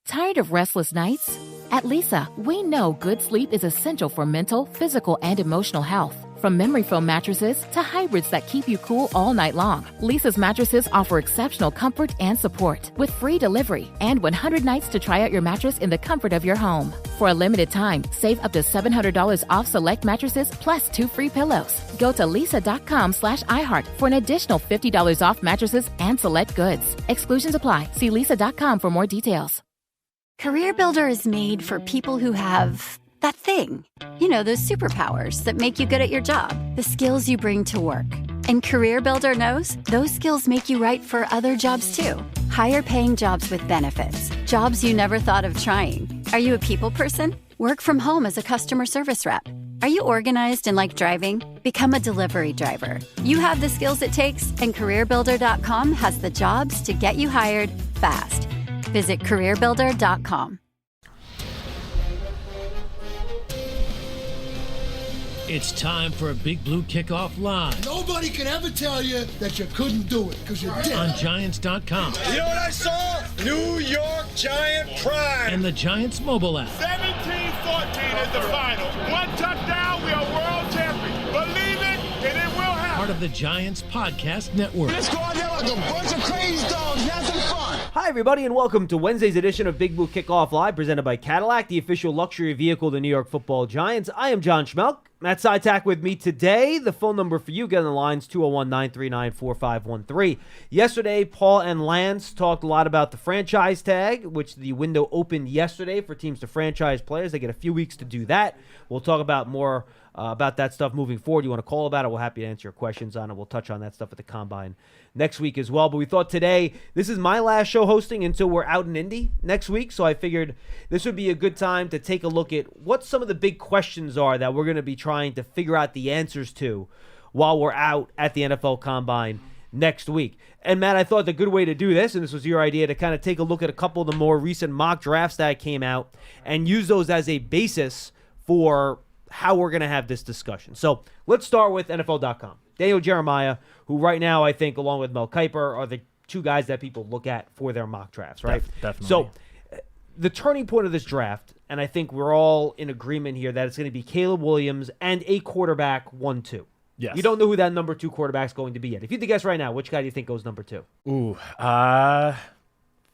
Tired of restless nights? At Lisa, we know good sleep is essential for mental, physical, and emotional health. From memory foam mattresses to hybrids that keep you cool all night long, Lisa's mattresses offer exceptional comfort and support with free delivery and 100 nights to try out your mattress in the comfort of your home. For a limited time, save up to $700 off select mattresses plus 2 free pillows. Go to lisa.com/iHeart for an additional $50 off mattresses and select goods. Exclusions apply. See lisa.com for more details. CareerBuilder is made for people who have that thing. You know, those superpowers that make you good at your job, the skills you bring to work. And CareerBuilder knows those skills make you right for other jobs too. Higher paying jobs with benefits, jobs you never thought of trying. Are you a people person? Work from home as a customer service rep. Are you organized and like driving? Become a delivery driver. You have the skills it takes, and CareerBuilder.com has the jobs to get you hired fast. Visit CareerBuilder.com. It's time for a Big Blue Kickoff Live. Nobody can ever tell you that you couldn't do it, because you did. On Giants.com. You know what I saw? New York Giant pride. And the Giants mobile app. 17-14 is the final. One touchdown, we are world champions. Believe it, and it will happen. Part of the Giants Podcast Network. Let's go out there like a bunch of crazy dogs. Have some fun. Hi, everybody, and welcome to Wednesday's edition of Big Blue Kickoff Live, presented by Cadillac, the official luxury vehicle of the New York Football Giants. I am John Schmelk. Matt Sytak with me today. The phone number for you, get on the lines, 201-939-4513. Yesterday, Paul and Lance talked a lot about the franchise tag, which the window opened yesterday for teams to franchise players. They get a few weeks to do that. We'll talk about more about that stuff moving forward. You want to call about it, we're happy to answer your questions on it. We'll touch on that stuff at the Combine next week as well. But we thought today, this is my last show hosting until we're out in Indy next week. So I figured this would be a good time to take a look at what some of the big questions are that we're going to be trying to figure out the answers to while we're out at the NFL Combine next week. And Matt, I thought the good way to do this, and this was your idea, to kind of take a look at a couple of the more recent mock drafts that came out and use those as a basis for how we're going to have this discussion. So let's start with NFL.com. Daniel Jeremiah, who right now I think along with Mel Kiper are the two guys that people look at for their mock drafts, right? Definitely. So the turning point of this draft, and I think we're all in agreement here that it's going to be Caleb Williams and a quarterback 1-2. Yes. You don't know who that number 2 quarterback is going to be yet. If you had to guess right now, which guy do you think goes number 2? For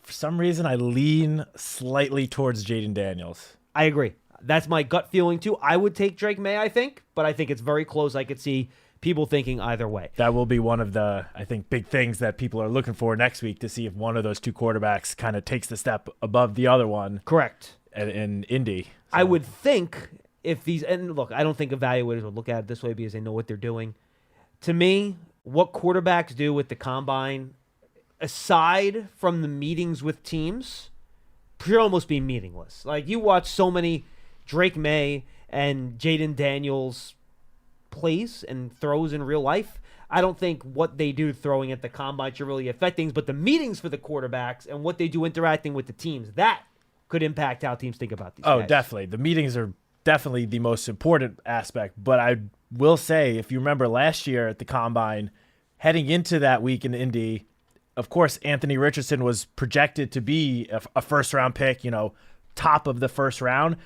some reason I lean slightly towards Jaden Daniels. I agree. That's my gut feeling too. I would take Drake May, I think, but I think it's very close. I could see people thinking either way. That will be one of the, I think, big things that people are looking for next week, to see if one of those two quarterbacks kind of takes the step above the other one. Correct. In Indy. So. I would think if these, and look, I don't think evaluators would look at it this way because they know what they're doing. To me, what quarterbacks do with the Combine, aside from the meetings with teams, should almost be meaningless. Like, you watch so many Drake May and Jaden Daniels plays and throws in real life. I don't think what they do throwing at the Combine should really affect things, but the meetings for the quarterbacks and what they do interacting with the teams, that could impact how teams think about these guys. Definitely. The meetings are definitely the most important aspect, but I will say, if you remember last year at the Combine, heading into that week in Indy, of course, Anthony Richardson was projected to be a first-round pick, top of the first round.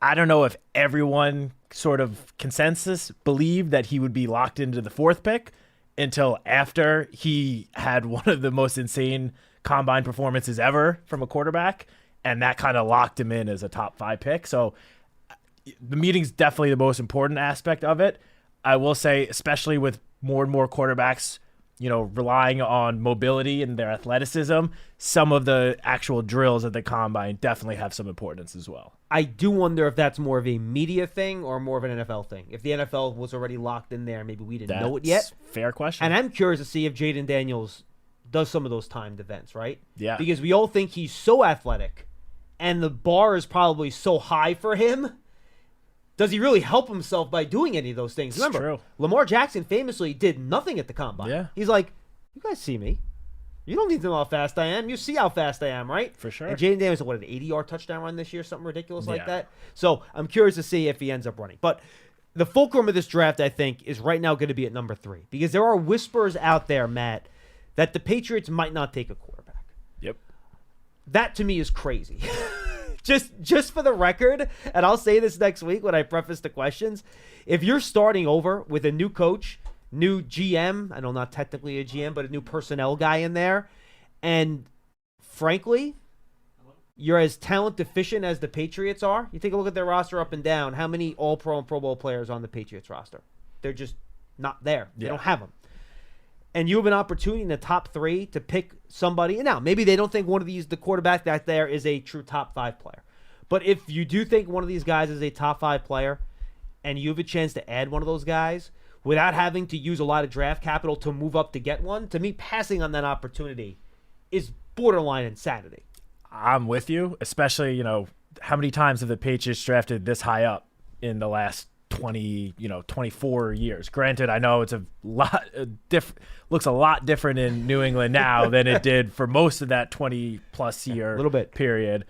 I don't know if everyone sort of consensus believed that he would be locked into the 4th pick until after he had one of the most insane Combine performances ever from a quarterback, and that kind of locked him in as a top 5 pick. So the meeting's definitely the most important aspect of it. I will say, especially with more and more quarterbacks, relying on mobility and their athleticism, some of the actual drills at the Combine definitely have some importance as well. I do wonder if that's more of a media thing or more of an NFL thing. If the NFL was already locked in there, maybe we didn't know it yet. Fair question. And I'm curious to see if Jaden Daniels does some of those timed events, right? Yeah. Because we all think he's so athletic, and the bar is probably so high for him. Does he really help himself by doing any of those things? Remember, true. Lamar Jackson famously did nothing at the Combine. Yeah. He's like, you guys see me. You don't need to know how fast I am. You see how fast I am, right? For sure. And Jaden Daniels, an 80-yard touchdown run this year, something ridiculous like Yeah. that. So I'm curious to see if he ends up running. But the fulcrum of this draft, I think, is right now going to be at number 3. Because there are whispers out there, Matt, that the Patriots might not take a quarterback. Yep. That to me is crazy. just for the record, and I'll say this next week when I preface the questions, if you're starting over with a new coach, new GM, I know not technically a GM, but a new personnel guy in there, and frankly, you're as talent deficient as the Patriots are. You take a look at their roster up and down. How many All-Pro and Pro Bowl players on the Patriots roster? They're just not there. They don't have them. And you have an opportunity in the top 3 to pick somebody. And now, maybe they don't think one of these, the quarterback that there is a true top 5 player. But if you do think one of these guys is a top 5 player, and you have a chance to add one of those guys without having to use a lot of draft capital to move up to get one, to me, passing on that opportunity is borderline insanity. I'm with you, especially, how many times have the Patriots drafted this high up in the last 24 years? Granted, I know it's a lot looks a lot different in New England now than it did for most of that 20 plus year period.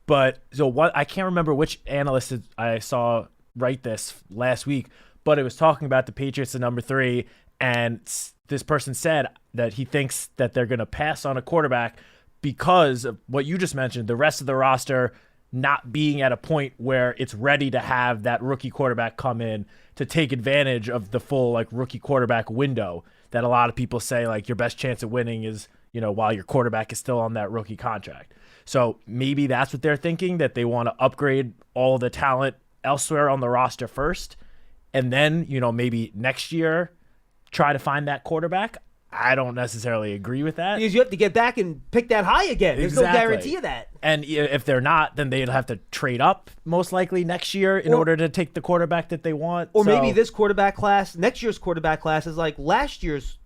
But so what, I can't remember which analyst I saw write this last week, but it was talking about the Patriots at number 3, and this person said that he thinks that they're going to pass on a quarterback because of what you just mentioned, the rest of the roster not being at a point where it's ready to have that rookie quarterback come in to take advantage of the full rookie quarterback window that a lot of people say your best chance of winning is, while your quarterback is still on that rookie contract. So maybe that's what they're thinking, that they want to upgrade all the talent elsewhere on the roster first, and then, maybe next year try to find that quarterback. I don't necessarily agree with that. Because you have to get back and pick that high again. There's no guarantee of that. And if they're not, then they'd have to trade up most likely next year in order to take the quarterback that they want. Or maybe this quarterback class, next year's quarterback class is like last year's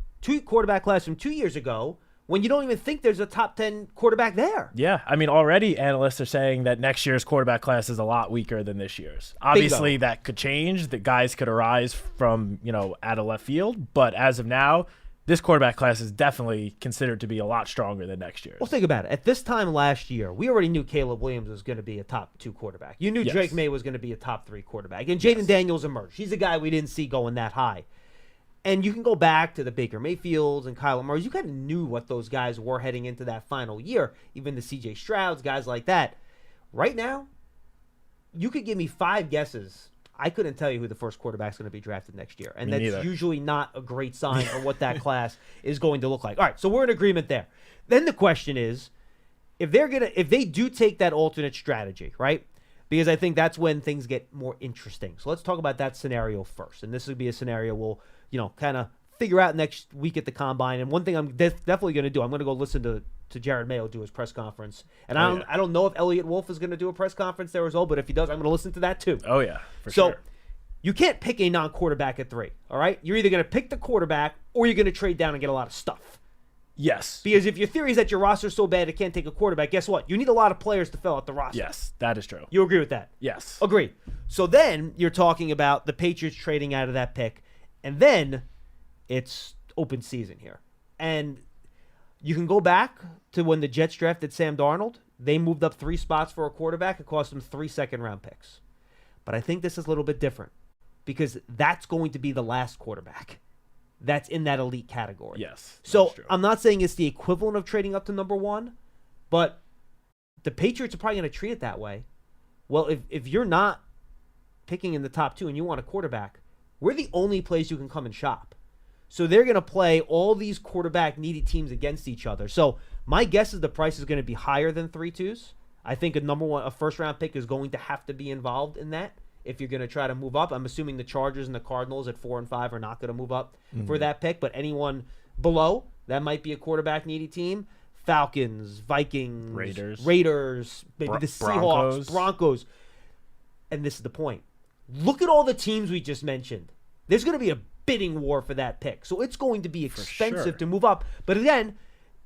quarterback class from 2 years ago, when you don't even think there's a top 10 quarterback there. Yeah. I mean, already analysts are saying that next year's quarterback class is a lot weaker than this year's. Obviously, that could change. The guys could arise from, out of left field. But as of now, this quarterback class is definitely considered to be a lot stronger than next year. Well, think about it. At this time last year, we already knew Caleb Williams was going to be a top 2 quarterback. You knew Drake May was going to be a top 3 quarterback. And Jaden Daniels emerged. He's a guy we didn't see going that high. And you can go back to the Baker Mayfields and Kyler Murray's. You kind of knew what those guys were heading into that final year. Even the C.J. Strouds, guys like that. Right now, you could give me 5 guesses. I couldn't tell you who the first quarterback's going to be drafted next year. And that's usually not a great sign for what that class is going to look like. All right, so we're in agreement there. Then the question is, if they do take that alternate strategy, right? Because I think that's when things get more interesting. So let's talk about that scenario first. And this would be a scenario we'll, kind of figure out next week at the Combine. And one thing I'm definitely going to do, I'm going to go listen to Jared Mayo do his press conference. And I don't know if Elliott Wolf is going to do a press conference there as well, but if he does, I'm going to listen to that too. Oh, yeah, for sure. So you can't pick a non-quarterback at 3, all right? You're either going to pick the quarterback or you're going to trade down and get a lot of stuff. Yes. Because if your theory is that your roster is so bad it can't take a quarterback, guess what? You need a lot of players to fill out the roster. Yes, that is true. You agree with that? Yes. Agreed. So then you're talking about the Patriots trading out of that pick, and then it's open season here. And you can go back to when the Jets drafted Sam Darnold. They moved up 3 spots for a quarterback. It cost them 3 second-round picks. But I think this is a little bit different because that's going to be the last quarterback that's in that elite category. Yes. So I'm not saying it's the equivalent of trading up to number 1, but the Patriots are probably going to treat it that way. Well, if you're not picking in the top 2 and you want a quarterback, we're the only place you can come and shop. So they're going to play all these quarterback-needy teams against each other. So my guess is the price is going to be higher than 3-2s. I think a first-round pick is going to have to be involved in that if you're going to try to move up. I'm assuming the Chargers and the Cardinals at 4 and 5 are not going to move up for that pick. But anyone below, that might be a quarterback-needy team. Falcons, Vikings, Raiders, maybe the Seahawks, Broncos. And this is the point. Look at all the teams we just mentioned. There's going to be a bidding war for that pick. So it's going to be expensive to move up. But again,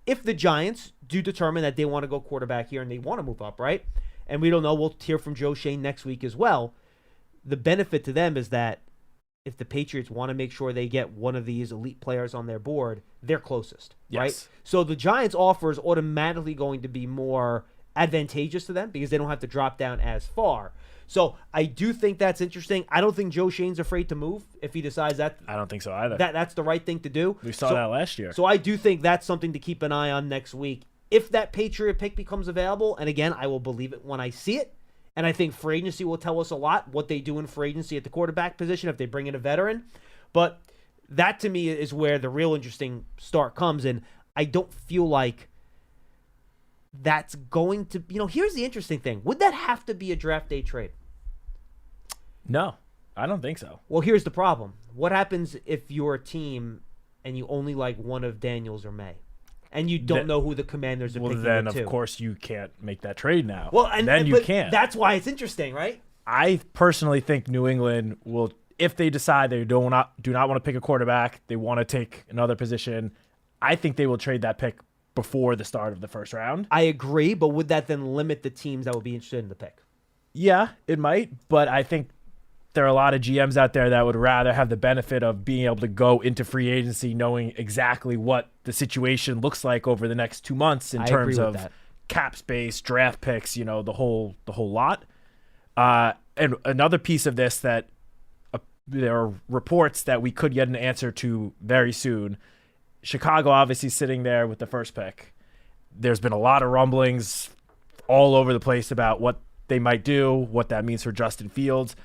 if the Giants do determine that they want to go quarterback here and they want to move up, right? And we don't know, we'll hear from Joe Shane next week as well. The benefit to them is that if the Patriots want to make sure they get one of these elite players on their board, they're closest, right? So the Giants' offer is automatically going to be more advantageous to them because they don't have to drop down as far. So I do think that's interesting. I don't think Joe Shane's afraid to move if he decides that. I don't think so either. That's the right thing to do. We saw that last year. So I do think that's something to keep an eye on next week. if that Patriot pick becomes available, and again, I will believe it when I see it, and I think free agency will tell us a lot what they do in free agency at the quarterback position if they bring in a veteran. But that to me is where the real interesting start comes, and I don't feel like that's going to, here's the interesting thing. Would that have to be a draft day trade? No, I don't think so. Well, here's the problem. What happens if you're a team and you only like one of Daniels or May, and you don't know who the Commanders are picking? Well, then, of course, you can't make that trade now. Well, and then you can't. That's why it's interesting, right? I personally think New England will, if they decide they do not want to pick a quarterback, they want to take another position, I think they will trade that pick before the start of the first round. I agree, but would that then limit the teams that would be interested in the pick? Yeah, it might, but I think there are a lot of GMs out there that would rather have the benefit of being able to go into free agency knowing exactly what the situation looks like over the next 2 months in terms of cap space, draft picks, the whole lot. And another piece of this that there are reports that we could get an answer to very soon. Chicago obviously sitting there with the first pick. There's been a lot of rumblings all over the place about what they might do, what that means for Justin Fields.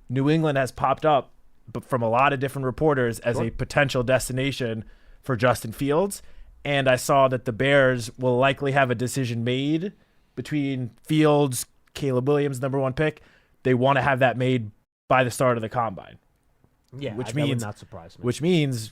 New England has popped up but from a lot of different reporters as a potential destination for Justin Fields. And I saw that the Bears will likely have a decision made between Fields, Caleb Williams, number 1 pick. They want to have that made by the start of the combine. Yeah, that would not surprise me. Which means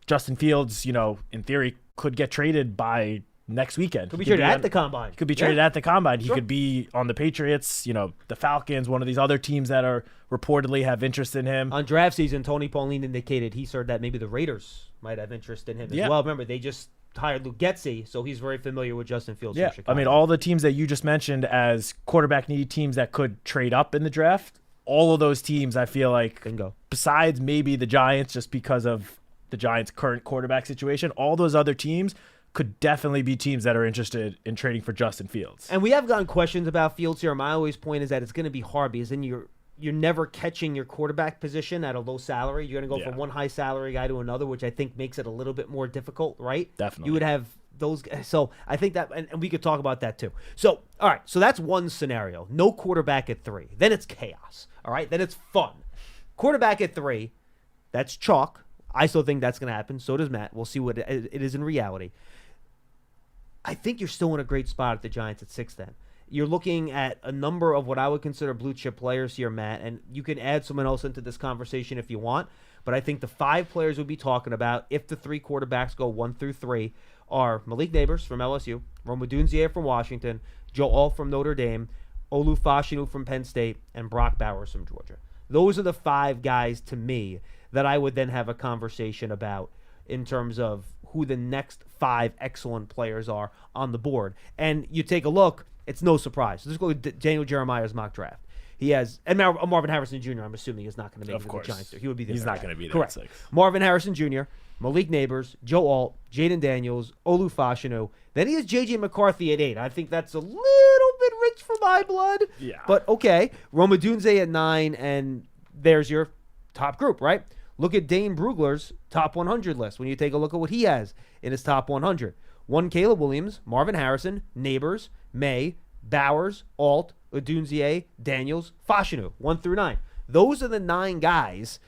Justin Fields, in theory, could get traded by next weekend. Could be traded at the combine. Could be traded at the combine. He could be on the Patriots, the Falcons, one of these other teams that are reportedly have interest in him. On draft season, Tony Pauline indicated he heard that maybe the Raiders might have interest in him as well. Remember, they just hired Luke Getsy, so he's very familiar with Justin Fields. Yeah, I mean, all the teams that you just mentioned as quarterback-needy teams that could trade up in the draft, all of those teams, I feel like, bingo. Besides maybe the Giants, just because of the Giants' current quarterback situation, all those other teams could definitely be teams that are interested in trading for Justin Fields. And we have gotten questions about Fields here. My always point is that it's going to be hard because then you're never catching your quarterback position at a low salary. You're going to go from one high salary guy to another, which I think makes it a little bit more difficult, right? Definitely. You would have those. So I think that, and we could talk about that too. So, all right. So that's one scenario. No quarterback at 3. Then it's chaos. All right. Then it's fun. Quarterback at 3, that's chalk. I still think that's going to happen. So does Matt. We'll see what it is in reality. I think you're still in a great spot at the Giants at 6 then. You're looking at a number of what I would consider blue chip players here, Matt, and you can add someone else into this conversation if you want, but I think the 5 players we'll be talking about, if the 3 quarterbacks go 1 through 3, are Malik Neighbors from LSU, Rome Odunze from Washington, Joe Alt from Notre Dame, Olu Fashanu from Penn State, and Brock Bowers from Georgia. Those are the 5 guys, to me, that I would then have a conversation about in terms of who the next 5 excellent players are on the board. And you take a look, it's no surprise. Let's go with Daniel Jeremiah's mock draft. He has, and Marvin Harrison Jr., I'm assuming, is not going to make it to the Giants. He would be there. He's not going to be there. Correct. 6. Marvin Harrison Jr., Malik Neighbors, Joe Alt, Jaden Daniels, Olu Fashanu. Then he has J.J. McCarthy at 8. I think that's a little bit rich for my blood. Yeah. But okay. Rome Odunze at 9, and there's your top group, right? Look at Dane Brugler's top 100 list when you take a look at what he has in his top 100. 1 Caleb Williams, Marvin Harrison, Neighbors, May, Bowers, Alt, Odunze, Daniels, Fashanu, 1 through 9. Those are the 9 guys.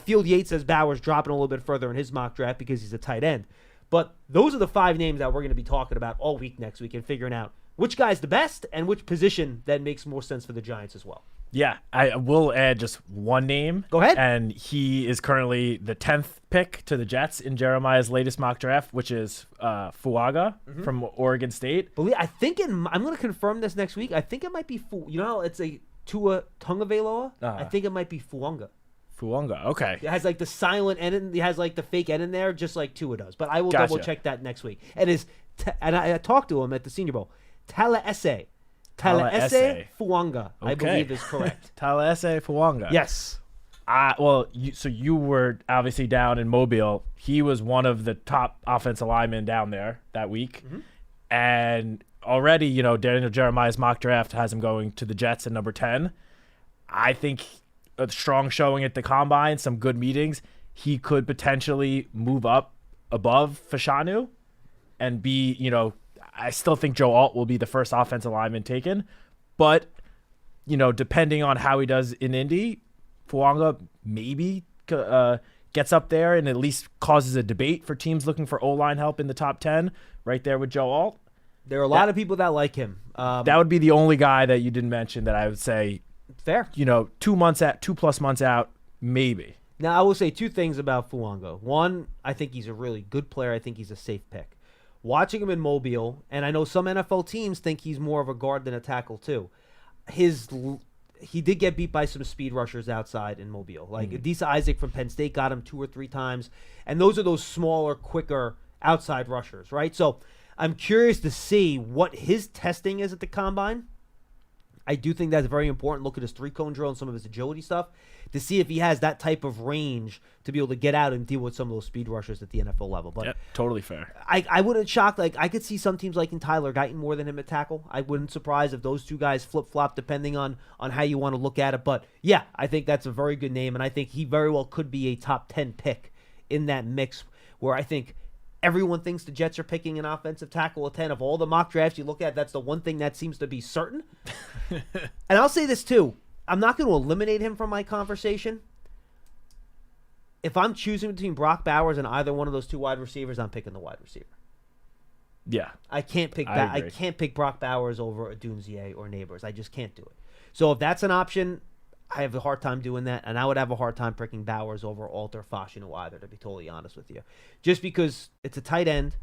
Field Yates says Bowers dropping a little bit further in his mock draft because he's a tight end. But those are the 5 names that we're going to be talking about all week next week and figuring out which guy's the best and which position that makes more sense for the Giants as well. Yeah, I will add just one name. Go ahead. And he is currently the 10th pick to the Jets in Jeremiah's latest mock draft, which is Fuaga from Oregon State. I think I'm going to confirm this next week. I think it might be how it's a Tua Tagovailoa? I think it might be Fuanga. Fuanga, okay. It has like the silent N, it has like the fake N in there, just like Tua does. But I will double check that next week. And I talked to him at the Senior Bowl. Talaese Fuanga, I believe is correct. Talaese Fuanga. Yes. So you were obviously down in Mobile. He was one of the top offensive linemen down there that week. And already, Daniel Jeremiah's mock draft has him going to the Jets at number 10. I think a strong showing at the Combine, some good meetings. He could potentially move up above Fashanu and be, I still think Joe Alt will be the first offensive lineman taken. But, depending on how he does in Indy, Fuanga maybe gets up there and at least causes a debate for teams looking for O-line help in the top 10, right there with Joe Alt. There are a lot of people that like him. That would be the only guy that you didn't mention that I would say, fair. 2+ months out, maybe. Now, I will say two things about Fuanga. One, I think he's a really good player. I think he's a safe pick. Watching him in Mobile, and I know some NFL teams think he's more of a guard than a tackle too. He did get beat by some speed rushers outside in Mobile. Like Adisa Isaac from Penn State got him 2 or 3 times. And those are those smaller, quicker outside rushers, right? So I'm curious to see what his testing is at the combine. I do think that's very important. Look at his 3-cone drill and some of his agility stuff to see if he has that type of range to be able to get out and deal with some of those speed rushers at the NFL level. But yep, totally fair. I wouldn't shock. Like, I could see some teams liking Tyler Guyton more than him at tackle. I wouldn't surprise if those two guys flip-flop depending on how you want to look at it. But, yeah, I think that's a very good name, and I think he very well could be a top 10 pick in that mix where I think everyone thinks the Jets are picking an offensive tackle at 10. Of all the mock drafts you look at, that's the one thing that seems to be certain. And I'll say this, too. I'm not going to eliminate him from my conversation. If I'm choosing between Brock Bowers and either one of those 2 wide receivers, I'm picking the wide receiver. Yeah. I can't pick Brock Bowers over Odunze or Neighbors. I just can't do it. So if that's an option, I have a hard time doing that, and I would have a hard time picking Bowers over Alter Fashanu either, to be totally honest with you. Just because it's a tight end.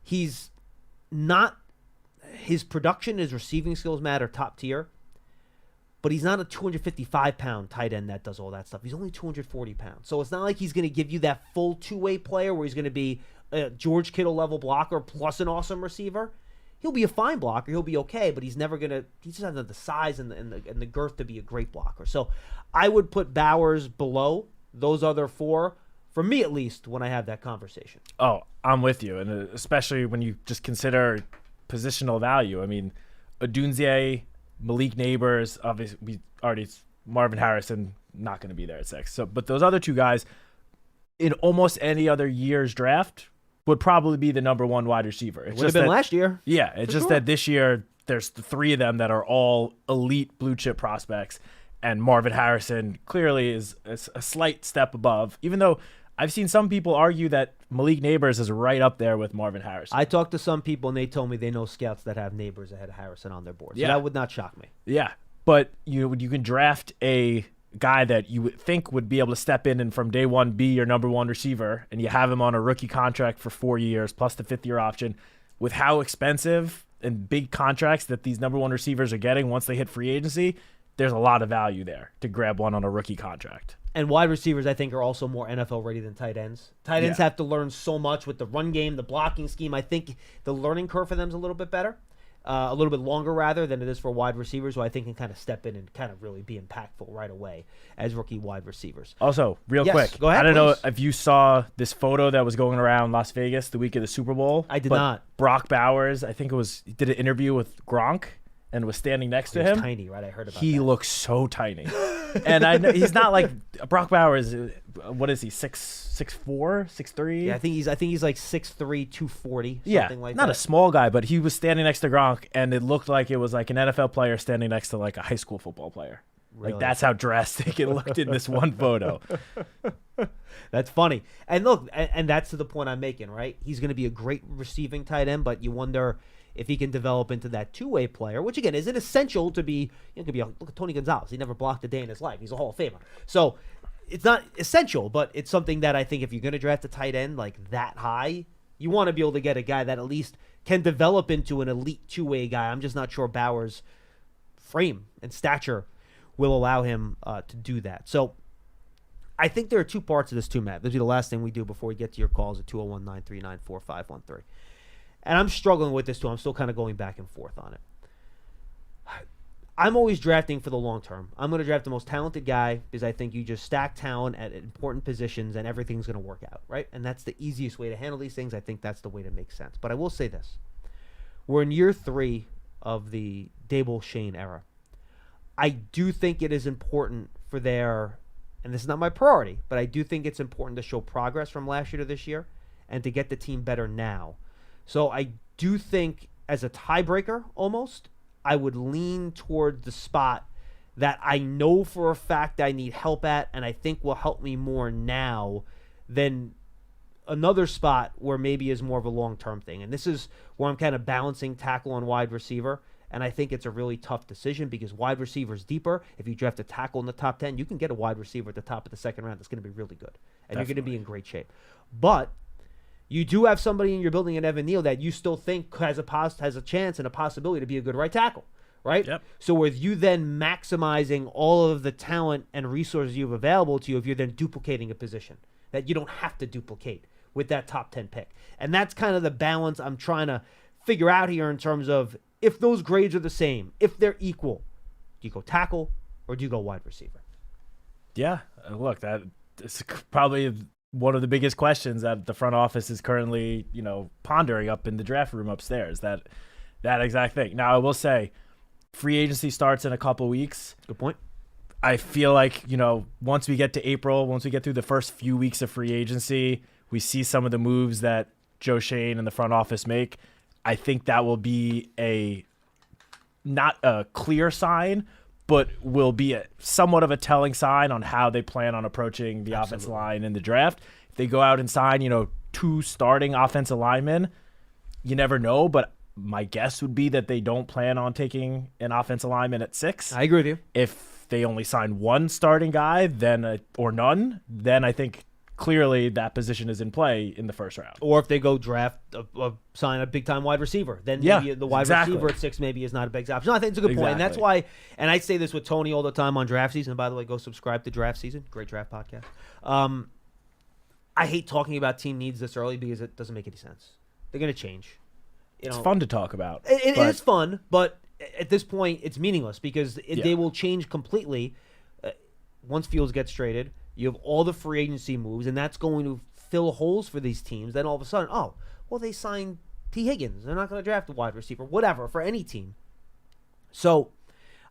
His production, his receiving skills matter top tier, but he's not a 255-pound tight end that does all that stuff. He's only 240 pounds. So it's not like he's going to give you that full two-way player where he's going to be a George Kittle-level blocker plus an awesome receiver. He'll be a fine blocker. He'll be okay, but he's never going to – he just doesn't have the size and the girth to be a great blocker. So I would put Bowers below those other 4, for me at least, when I have that conversation. Oh, I'm with you, and especially when you just consider positional value. I mean, Odunze, Malik Neighbors, obviously Marvin Harrison, not going to be there at 6. So, but those other 2 guys, in almost any other year's draft, would probably be the number 1 wide receiver. It would have been last year. Yeah, it's just that this year there's the 3 of them that are all elite blue chip prospects, and Marvin Harrison clearly is a slight step above, even though I've seen some people argue that Malik Neighbors is right up there with Marvin Harrison. I talked to some people, and they told me they know scouts that have Neighbors ahead of Harrison on their board. So that would not shock me. Yeah, but you can draft a guy that you would think would be able to step in and from day one be your number 1 receiver, and you have him on a rookie contract for 4 years plus the 5th-year option. With how expensive and big contracts that these number 1 receivers are getting once they hit free agency, there's a lot of value there to grab one on a rookie contract. And wide receivers, I think, are also more NFL ready than tight ends. Tight ends have to learn so much with the run game, the blocking scheme. I think the learning curve for them is a little bit better, a little bit longer rather than it is for wide receivers, who I think can kind of step in and kind of really be impactful right away as rookie wide receivers. Also, real quick, go ahead, I don't know please. if you saw this photo that was going around Las Vegas the week of the Super Bowl. I did not. Brock Bowers, I think he did an interview with Gronk and was standing next to him. Tiny, right? I heard about that. He looks so tiny. And I know he's not like Brock Bowers. What is he? 6'4", 6'3"? Yeah, I think he's like 6'3", 240, yeah, something like not that. a small guy, but he was standing next to Gronk, and it looked like it was like an NFL player standing next to like a high school football player. Really? Like that's how drastic it looked in this one photo. That's funny. And look, and that's to the point I'm making, right? He's going to be a great receiving tight end, but you wonder if he can develop into that two-way player, which again isn't essential to be. Look at Tony Gonzalez. He never blocked a day in his life. He's a Hall of Famer. So it's not essential, but it's something that I think if you're going to draft a tight end like that high, you want to be able to get a guy that at least can develop into an elite two-way guy. I'm just not sure Bauer's frame and stature will allow him to do that. So I think there are two parts of this too, Matt. This will be the last thing we do before we get to your calls at 201-939-4513. And I'm struggling with this too. I'm still kind of going back and forth on it. I'm always drafting for the long term. I'm going to draft the most talented guy because I think you just stack talent at important positions and everything's going to work out, right? And that's the easiest way to handle these things. I think that's the way to make sense. But I will say this. We're in year 3 of the Dable Shane era. I do think it is important for their, and this is not my priority, but I do think it's important to show progress from last year to this year and to get the team better now. So I do think as a tiebreaker almost, I would lean toward the spot that I know for a fact I need help at and I think will help me more now than another spot where maybe is more of a long-term thing. And this is where I'm kind of balancing tackle and wide receiver. And I think it's a really tough decision because wide receiver is deeper. If you draft a tackle in the top 10, you can get a wide receiver at the top of the second round that's going to be really good. And You're going to be in great shape. But you do have somebody in your building in Evan Neal that you still think has a chance and a possibility to be a good right tackle. Right? Yep. So with you then maximizing all of the talent and resources you have available to you, if you're then duplicating a position that you don't have to duplicate with that top 10 pick. And that's kind of the balance I'm trying to figure out here in terms of if those grades are the same, if they're equal, do you go tackle or do you go wide receiver? Yeah, look, that is probably one of the biggest questions that the front office is currently, pondering up in the draft room upstairs, that exact thing. Now, I will say, free agency starts in a couple weeks. Good point. I feel like, once we get to April, once we get through the first few weeks of free agency, we see some of the moves that Joe Schoen and the front office make. I think that will be not a clear sign, but will be somewhat of a telling sign on how they plan on approaching the offensive line in the draft. If they go out and sign, 2 starting offensive linemen, you never know, but my guess would be that they don't plan on taking an offensive lineman at 6. I agree with you. If they only sign 1 starting guy, or none, then I think clearly that position is in play in the first round. Or if they go draft, sign a big-time wide receiver, then maybe the wide receiver at 6 maybe is not a big option. No, I think it's a good point. And that's why, and I say this with Tony all the time on draft season. By the way, go subscribe to Draft Season. Great draft podcast. I hate talking about team needs this early because it doesn't make any sense. They're going to change. It's fun to talk about. It is fun, but at this point, it's meaningless because they will change completely once Fields gets traded. You have all the free agency moves, and that's going to fill holes for these teams. Then all of a sudden, they signed T. Higgins. They're not going to draft a wide receiver, whatever, for any team. So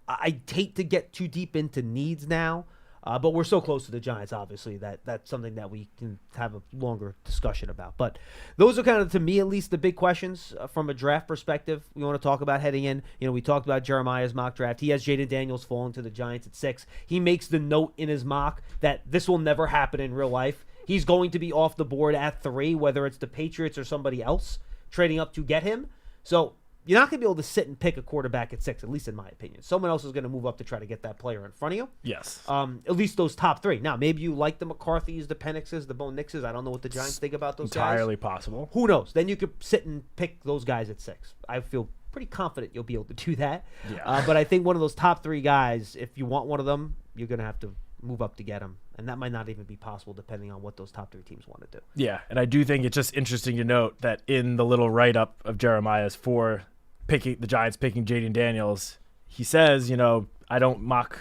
I hate to get too deep into needs now, but we're so close to the Giants, obviously, that's something that we can have a longer discussion about. But those are kind of, to me at least, the big questions from a draft perspective we want to talk about heading in. We talked about Jeremiah's mock draft. He has Jaden Daniels falling to the Giants at 6. He makes the note in his mock that this will never happen in real life. He's going to be off the board at 3, whether it's the Patriots or somebody else trading up to get him. So you're not going to be able to sit and pick a quarterback at 6, at least in my opinion. Someone else is going to move up to try to get that player in front of you. Yes. At least those top 3. Now, maybe you like the McCarthys, the Penixes, the Bo Nixes. I don't know what the Giants think about those guys. Entirely possible. Who knows? Then you could sit and pick those guys at 6. I feel pretty confident you'll be able to do that. Yeah. But I think one of those top 3 guys, if you want one of them, you're going to have to move up to get them. And that might not even be possible depending on what those top 3 teams want to do. Yeah, and I do think it's just interesting to note that in the little write-up of Jeremiah's for the Giants picking Jaden Daniels, he says, I don't mock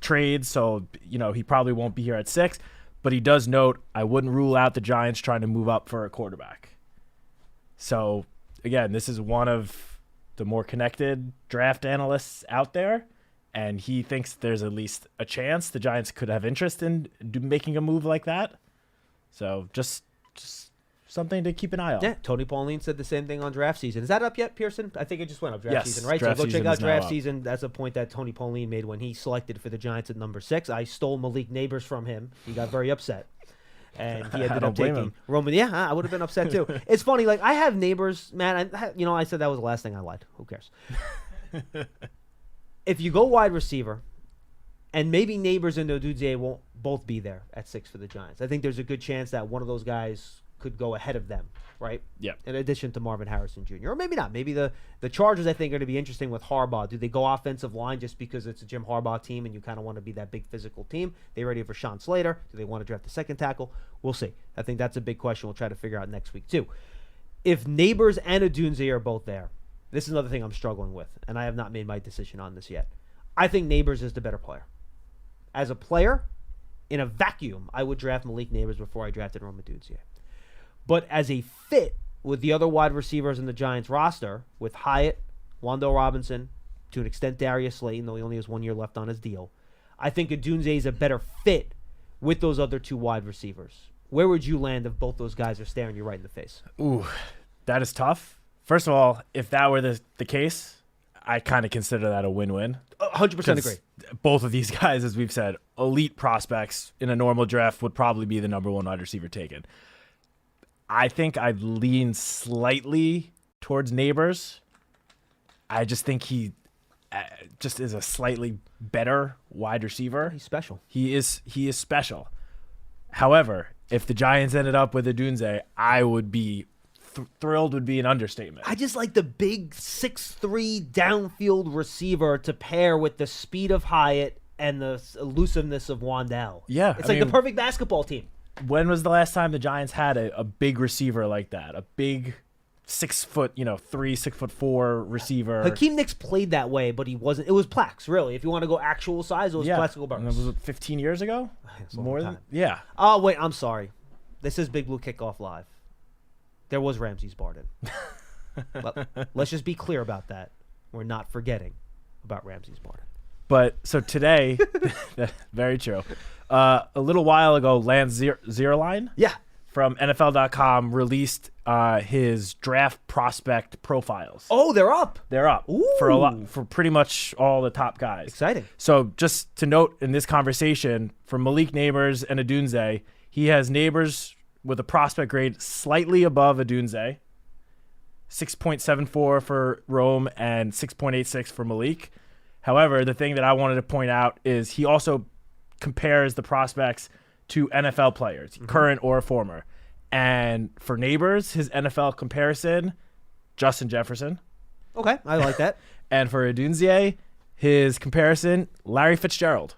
trades, so, he probably won't be here at 6. But he does note, I wouldn't rule out the Giants trying to move up for a quarterback. So, again, this is one of the more connected draft analysts out there, and he thinks there's at least a chance the Giants could have interest in making a move like that. So, just something to keep an eye on. Yeah, Tony Pauline said the same thing on draft season. Is that up yet, Pearson? I think it just went up, draft season, right? So go check out draft season. That's a point that Tony Pauline made when he selected for the Giants at number 6. I stole Malik Neighbors from him. He got very upset. And he ended up taking Roman. Yeah, I would have been upset too. It's funny, I have Neighbors, man. I said that was the last thing I lied. Who cares? If you go wide receiver, and maybe Neighbors and Odudze won't both be there at 6 for the Giants. I think there's a good chance that one of those guys could go ahead of them, right? Yeah. In addition to Marvin Harrison Jr. Or maybe not. Maybe the Chargers, I think, are going to be interesting with Harbaugh. Do they go offensive line just because it's a Jim Harbaugh team and you kind of want to be that big physical team? They ready for Sean Slater? Do they want to draft the second tackle? We'll see. I think that's a big question we'll try to figure out next week, too. If Neighbors and Odunze are both there, this is another thing I'm struggling with, and I have not made my decision on this yet. I think Neighbors is the better player. As a player, in a vacuum, I would draft Malik Neighbors before I drafted Rome Odunze. But as a fit with the other wide receivers in the Giants roster, with Hyatt, Wando Robinson, to an extent Darius Slayton, though he only has 1 year left on his deal, I think Odunze is a better fit with those other 2 wide receivers. Where would you land if both those guys are staring you right in the face? Ooh, that is tough. First of all, if that were the case, I kind of consider that a win-win. 100% agree. Both of these guys, as we've said, elite prospects in a normal draft would probably be the number one wide receiver taken. I think I'd lean slightly towards Neighbors. I just think he just is a slightly better wide receiver. He's special. He is special. However, if the Giants ended up with Odunze, I would be thrilled would be an understatement. I just like the big 6'3" downfield receiver to pair with the speed of Hyatt and the elusiveness of Wandell. Yeah. It's the perfect basketball team. When was the last time the Giants had a big receiver like that? A big 6 foot, 6'4" receiver. Hakeem Nicks played that way, but he wasn't. It was Plax, really. If you want to go actual size, it was Plaxico Burress. And was it 15 years ago? More than yeah. Oh wait, I'm sorry. This is Big Blue Kickoff Live. There was Ramses Barden. But let's just be clear about that. We're not forgetting about Ramses Barden. But so today, very true. A little while ago, Lance Zierlein, from NFL.com released his draft prospect profiles. Oh, they're up. They're up. Ooh. for pretty much all the top guys. Exciting. So just to note in this conversation, for Malik Neighbors and Odunze, he has Neighbors with a prospect grade slightly above Odunze, 6.74 for Rome and 6.86 for Malik. However, the thing that I wanted to point out is he also compares the prospects to NFL players, current or former. And for Neighbors, his NFL comparison, Justin Jefferson. Okay, I like that. And for Odunze, his comparison, Larry Fitzgerald.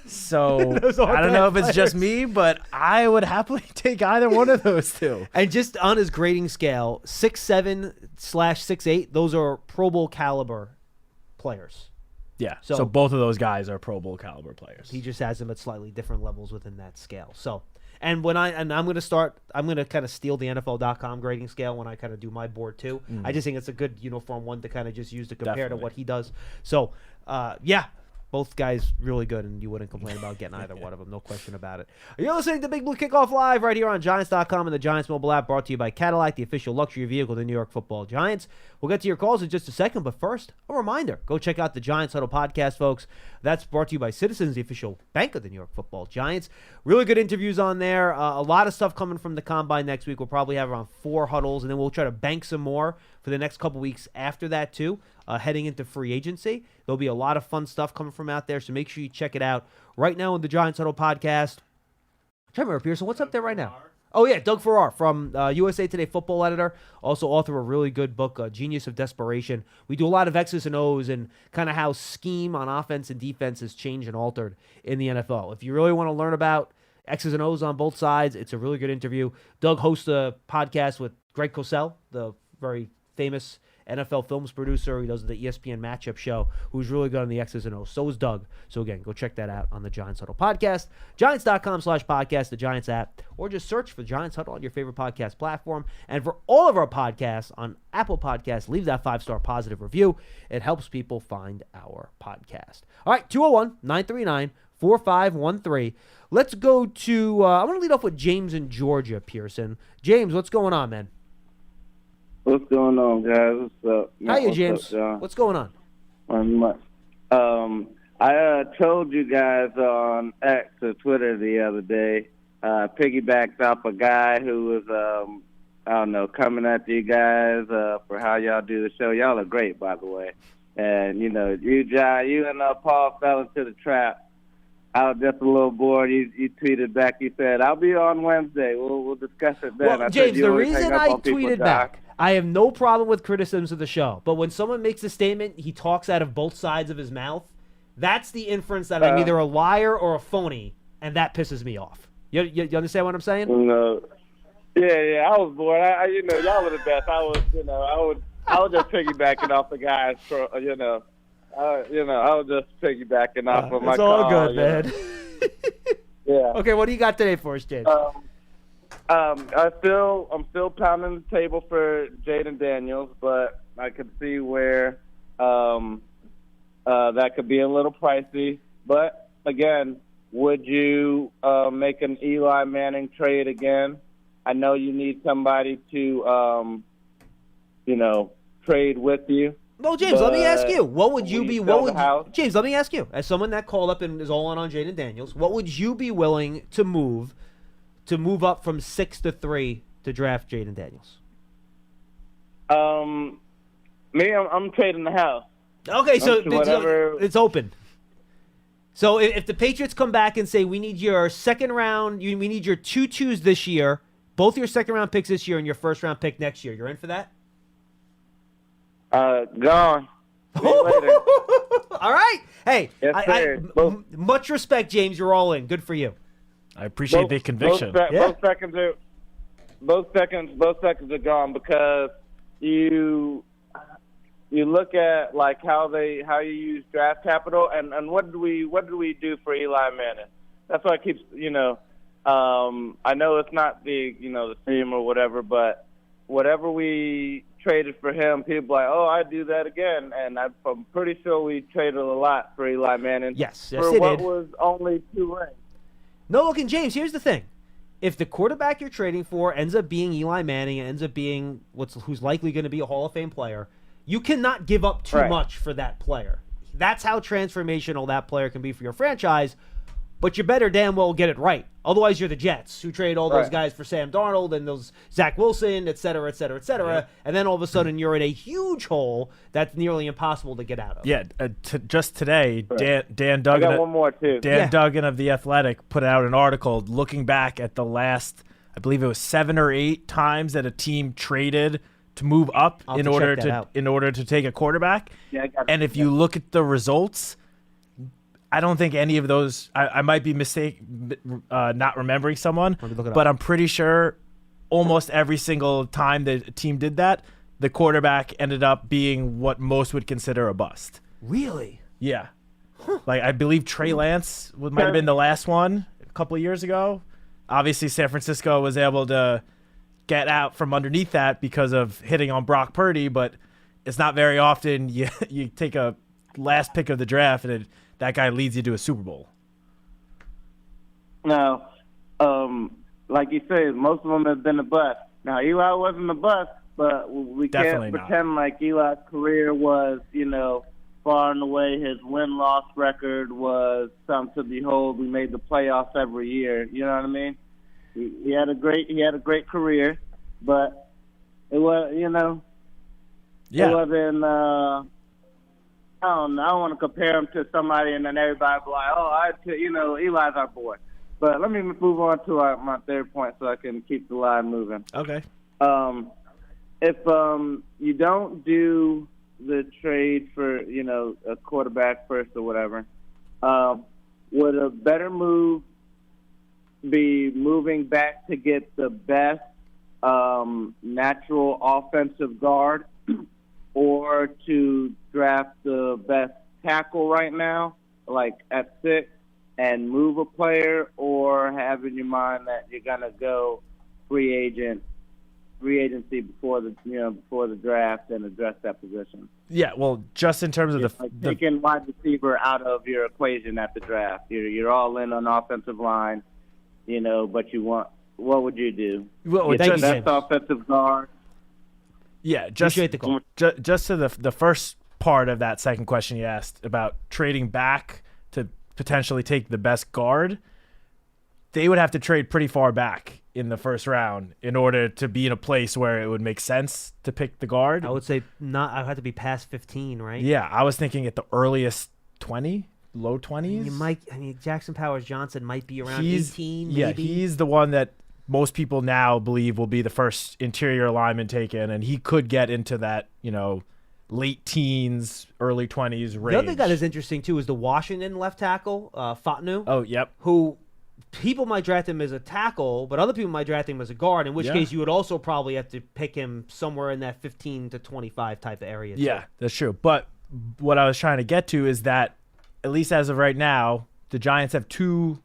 So I don't know if it's just me, but I would happily take either one of those two. And just on his grading scale, 6'7/6'8", those are Pro Bowl caliber players. Yeah, so both of those guys are Pro Bowl caliber players. He just has them at slightly different levels within that scale. So, I'm going to kind of steal the NFL.com grading scale when I kind of do my board too. I just think it's a good uniform one to kind of just use to compare to what he does. So, both guys really good, and you wouldn't complain about getting either one of them, no question about it. You're listening to Big Blue Kickoff Live right here on Giants.com and the Giants mobile app, brought to you by Cadillac, the official luxury vehicle of the New York Football Giants. We'll get to your calls in just a second, but first, a reminder. Go check out the Giants Huddle podcast, folks. That's brought to you by Citizens, the official bank of the New York Football Giants. Really good interviews on there. A lot of stuff coming from the Combine next week. We'll probably have around 4 huddles, and then we'll try to bank some more for the next couple weeks after that, too. Heading into free agency. There'll be a lot of fun stuff coming from out there, so make sure you check it out. Right now on the Giants Huddle podcast, I'm trying to remember, Pearson, what's up there right now? Oh, yeah, Doug Farrar from USA Today football editor, also author of a really good book, Genius of Desperation. We do a lot of X's and O's and kind of how scheme on offense and defense has changed and altered in the NFL. If you really want to learn about X's and O's on both sides, it's a really good interview. Doug hosts a podcast with Greg Cosell, the very famous NFL films producer. He does the ESPN matchup show, who's really good on the X's and O's. So is Doug. So again, go check that out on the Giants Huddle podcast, Giants.com/podcast, the Giants app, or just search for Giants Huddle on your favorite podcast platform. And for all of our podcasts on Apple Podcasts, leave that 5-star positive review. It helps people find our podcast. All right, 201-939-4513. Let's go to, I want to lead off with James in Georgia, Pearson. James, what's going on, man? What's going on, guys? What's up? How you, James? What's going on? I told you guys on X or Twitter the other day, piggybacked off a guy who was, coming at you guys for how y'all do the show. Y'all are great, by the way. And, you and Paul fell into the trap. I was just a little bored. You tweeted back. You said, "I'll be on Wednesday. We'll discuss it then." Well, James, the reason I tweeted back, I have no problem with criticisms of the show, but when someone makes a statement, he talks out of both sides of his mouth. That's the inference that I'm either a liar or a phony, and that pisses me off. You understand what I'm saying? No. Yeah. I was bored. Y'all were the best. I was just piggybacking off the guys. I was just piggybacking off of my it's call. all good, man. Yeah. Okay, what do you got today for us, James? I'm still pounding the table for Jaden Daniels, but I could see where that could be a little pricey. But again, would you make an Eli Manning trade again? I know you need somebody to trade with you. Well, James, let me ask you. What would you be? James, let me ask you. As someone that called up and is all in on Jaden Daniels, what would you be willing to move up from 6 to 3 to draft Jaden Daniels? Me, I'm trading the house. Okay, so whatever. It's open. So if the Patriots come back and say we need your second round, we need your 2-2s this year, both your second round picks this year and your first round pick next year, you're in for that? Gone. See you later. All right. Hey, Yes, much respect, James. You're all in. Good for you. I appreciate the conviction. Both seconds are gone because you look at like how you use draft capital and what do we do for Eli Manning? That's why I keep I know it's not the theme or whatever, but whatever we traded for him, people are like, oh, I'd do that again, and I'm pretty sure we traded a lot for Eli Manning. Yes, for what was only 2 rings. No, look, and James, here's the thing. If the quarterback you're trading for ends up being Eli Manning, ends up being who's likely going to be a Hall of Fame player, you cannot give up too much for that player. That's how transformational that player can be for your franchise, but you better damn well get it right. Otherwise, you're the Jets, who trade all those guys for Sam Darnold and those Zach Wilson, et cetera, et cetera, et cetera, and then all of a sudden you're in a huge hole that's nearly impossible to get out of. Yeah, just today, Dan Duggan. I got one more, too. Dan Duggan of The Athletic put out an article looking back at the last, I believe it was 7 or 8 times that a team traded to move up in order to take a quarterback. Yeah, and if you look at the results, I don't think any of those. I might be not remembering someone, but I'm pretty sure almost every single time the team did that, the quarterback ended up being what most would consider a bust. Really? Yeah. Like I believe Trey Lance might have been the last one a couple of years ago. Obviously, San Francisco was able to get out from underneath that because of hitting on Brock Purdy, but it's not very often you take a last pick of the draft and that guy leads you to a Super Bowl. Now, like you said, most of them have been a bust. Now, Eli wasn't a bust, but we Definitely can't pretend like Eli's career was, far and away. His win-loss record was something to behold. We made the playoffs every year. You know what I mean? He had a great career, but it was, it wasn't. I don't want to compare him to somebody, and then everybody be like, Eli's our boy. But let me move on to my third point so I can keep the line moving. Okay. If you don't do the trade for, a quarterback first or whatever, would a better move be moving back to get the best natural offensive guard or to draft the best tackle right now, like at 6, and move a player, or have in your mind that you're gonna go free agency before the draft and address that position? Yeah, well, just in terms of taking wide receiver out of your equation at the draft, you're all in on offensive line, but what would you do? Well, best offensive guard. Yeah, just to the first part of that second question you asked about trading back to potentially take the best guard, they would have to trade pretty far back in the first round in order to be in a place where it would make sense to pick the guard. I would say not. I'd have to be past 15, right? Yeah, I was thinking at the earliest 20, low 20s. You might. Jackson Powers Johnson might be around 18. Yeah, maybe. He's the one that most people now believe will be the first interior lineman taken, and he could get into that, late teens, early 20s range. The other guy that's interesting, too, is the Washington left tackle, Fatnu. Oh, yep. Who people might draft him as a tackle, but other people might draft him as a guard, in which case you would also probably have to pick him somewhere in that 15 to 25 type of area. Yeah, that's true. But what I was trying to get to is that, at least as of right now, the Giants have 2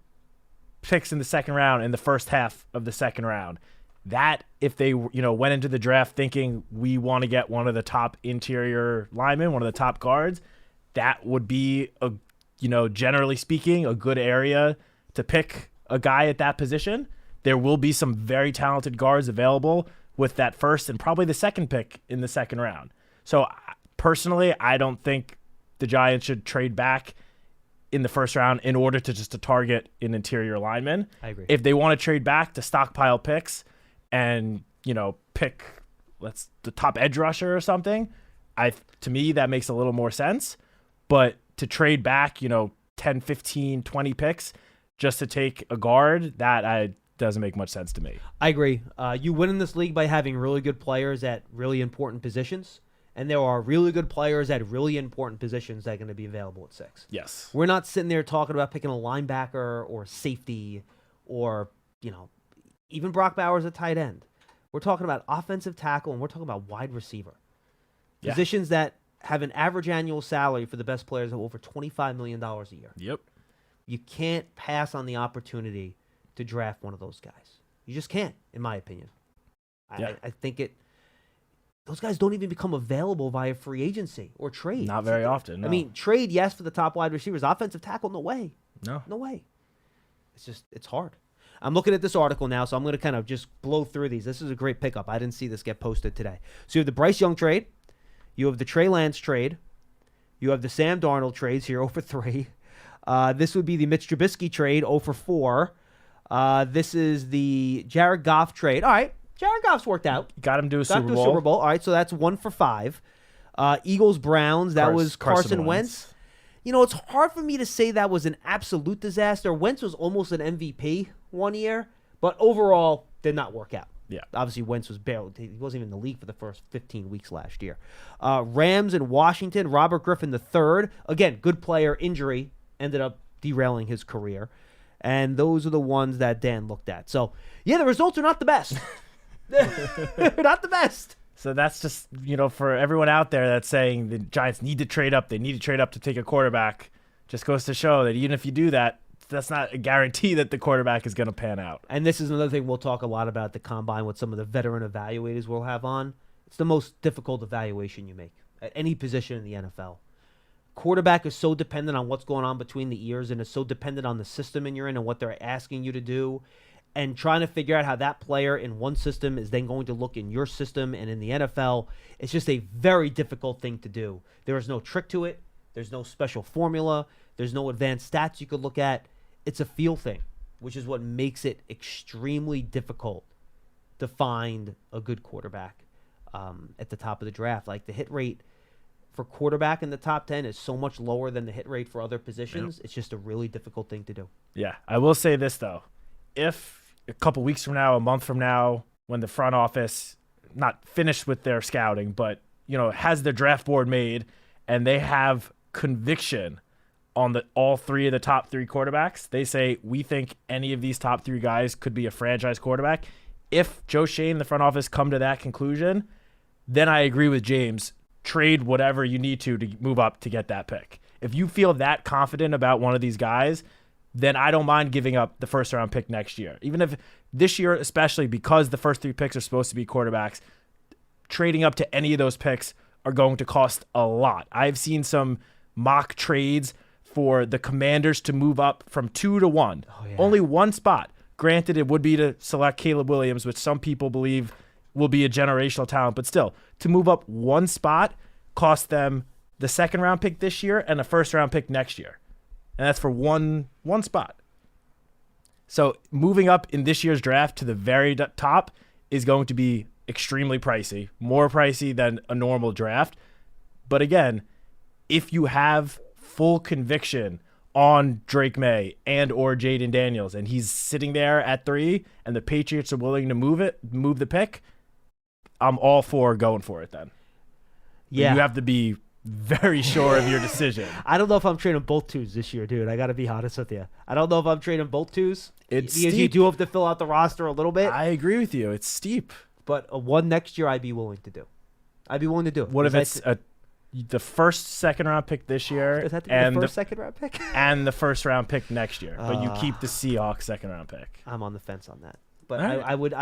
picks in the second round in the first half of the second round. That if they went into the draft thinking we want to get one of the top interior linemen, one of the top guards, that would be generally speaking, a good area to pick a guy at that position. There will be some very talented guards available, with that first and probably the second pick in the second round. So personally, I don't think the Giants should trade back in the first round in order to target an interior lineman. I agree. If they want to trade back to stockpile picks and, pick the top edge rusher or something, to me that makes a little more sense. But to trade back, 10, 15, 20 picks just to take a guard, that doesn't make much sense to me. I agree. You win in this league by having really good players at really important positions. And there are really good players at really important positions that are going to be available at 6. Yes. We're not sitting there talking about picking a linebacker or safety or, even Brock Bowers at tight end. We're talking about offensive tackle, and we're talking about wide receiver. Yeah. Positions that have an average annual salary for the best players of over $25 million a year. Yep. You can't pass on the opportunity to draft one of those guys. You just can't, in my opinion. Yeah. I think those guys don't even become available via free agency or trade. Not very often, no. I mean, trade, yes, for the top wide receivers. Offensive tackle, no way. No. No way. It's hard. I'm looking at this article now, so I'm going to kind of just blow through these. This is a great pickup. I didn't see this get posted today. So you have the Bryce Young trade. You have the Trey Lance trade. You have the Sam Darnold trades here, 0 for 3. This would be the Mitch Trubisky trade, 0 for 4. This is the Jared Goff trade. All right. Jared Goff's worked out. Got him to a Super Bowl. All right, so that's 1 for 5. Eagles, Browns, that was Carson Wentz. It's hard for me to say that was an absolute disaster. Wentz was almost an MVP one year, but overall did not work out. Yeah. Obviously, Wentz he wasn't even in the league for the first 15 weeks last year. Rams and Washington, Robert Griffin III. Again, good player, injury, ended up derailing his career. And those are the ones that Dan looked at. So, yeah, the results are not the best. They're not the best. So that's just, for everyone out there that's saying the Giants need to trade up, they need to trade up to take a quarterback, just goes to show that even if you do that, that's not a guarantee that the quarterback is going to pan out. And this is another thing we'll talk a lot about at the Combine with some of the veteran evaluators we'll have on. It's the most difficult evaluation you make at any position in the NFL. Quarterback is so dependent on what's going on between the ears, and is so dependent on the system you're in and what they're asking you to do. And trying to figure out how that player in one system is then going to look in your system and in the NFL, it's just a very difficult thing to do. There is no trick to it. There's no special formula. There's no advanced stats you could look at. It's a feel thing, which is what makes it extremely difficult to find a good quarterback at the top of the draft. Like, the hit rate for quarterback in the top 10 is so much lower than the hit rate for other positions. Yep. It's just a really difficult thing to do. Yeah, I will say this, though. If a couple weeks from now, a month from now, when the front office not finished with their scouting, but has their draft board made and they have conviction on all 3 of the top 3 quarterbacks, they say we think any of these top 3 guys could be a franchise quarterback. If Joe Shane, the front office, come to that conclusion, then I agree with James. Trade whatever you need to move up to get that pick. If you feel that confident about one of these guys, then I don't mind giving up the first-round pick next year. Even if this year, especially because the first 3 picks are supposed to be quarterbacks, trading up to any of those picks are going to cost a lot. I've seen some mock trades for the Commanders to move up from 2 to 1. Oh, yeah. Only one spot. Granted, it would be to select Caleb Williams, which some people believe will be a generational talent, but still, to move up one spot cost them the second-round pick this year and a first-round pick next year. And that's for one spot. So moving up in this year's draft to the very top is going to be extremely pricey, more pricey than a normal draft. But again, if you have full conviction on Drake May and or Jaden Daniels, and he's sitting there at 3, and the Patriots are willing to move the pick, I'm all for going for it then. Yeah. You have to be very sure of your decision. I don't know if I'm trading both 2s this year, dude. I got to be honest with you. I don't know if I'm trading both 2s. It's because steep. You do have to fill out the roster a little bit. I agree with you. It's steep. But a 1 next year, I'd be willing to do. I'd be willing to do it. What if it's the first second-round pick this year? Does that have to be the first second-round pick? And the first-round pick next year. But you keep the Seahawks second-round pick. I'm on the fence on that. but All right.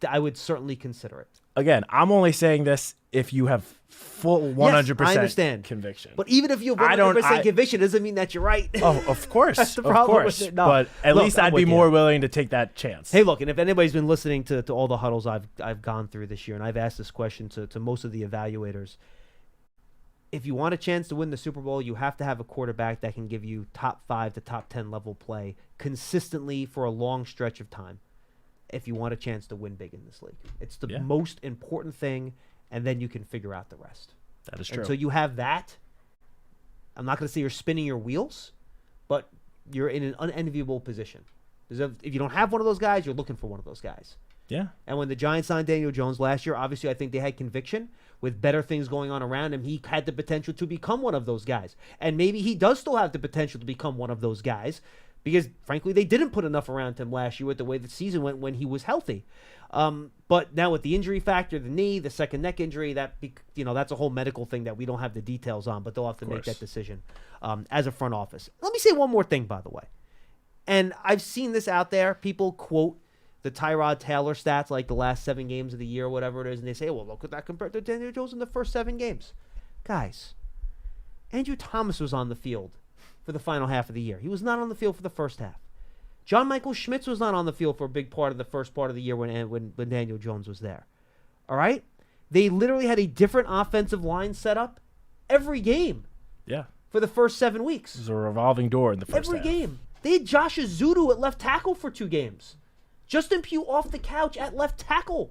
I would certainly consider it. Again, I'm only saying this if you have full 100% Yes, I understand. conviction. But even if you have 100% conviction, doesn't mean that you're right. Oh, of course. That's the of problem course. with it. No. But at Look, least I'm I'd be with you. more willing to take that chance. Hey, look, and if anybody's been listening to all the huddles I've gone through this year, and I've asked this question to most of the evaluators, if you want a chance to win the Super Bowl, you have to have a quarterback that can give you top 5 to top 10 level play consistently for a long stretch of time if you want a chance to win big in this league. It's the most important thing, and then you can figure out the rest. That is true. And so you have that. I'm not going to say you're spinning your wheels, but you're in an unenviable position. Because if you don't have one of those guys, you're looking for one of those guys. Yeah. And when the Giants signed Daniel Jones last year, obviously I think they had conviction. With better things going on around him, he had the potential to become one of those guys. And maybe he does still have the potential to become one of those guys because, frankly, they didn't put enough around him last year with the way the season went when he was healthy. But now with the injury factor, the knee, the second neck injury, that's a whole medical thing that we don't have the details on, but they'll have to make that decision as a front office. Let me say one more thing, by the way. And I've seen this out there. People quote the Tyrod Taylor stats, like the last 7 games of the year, whatever it is, and they say, well, look at that compared to Daniel Jones in the first 7 games. Guys, Andrew Thomas was on the field for the final half of the year. He was not on the field for the first half. John Michael Schmitz was not on the field for a big part of the first part of the year when Daniel Jones was there. All right? They literally had a different offensive line set up every game. Yeah. For the first 7 weeks. It was a revolving door in the first Every half. game. They had Josh Azudu at left tackle for 2 games. Justin Pugh off the couch at left tackle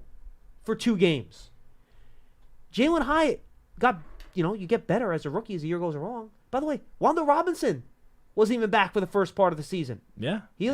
for 2 games. Jalen Hyatt got, you get better as a rookie as the year goes along. By the way, Wanda Robinson wasn't even back for the first part of the season. Yeah. He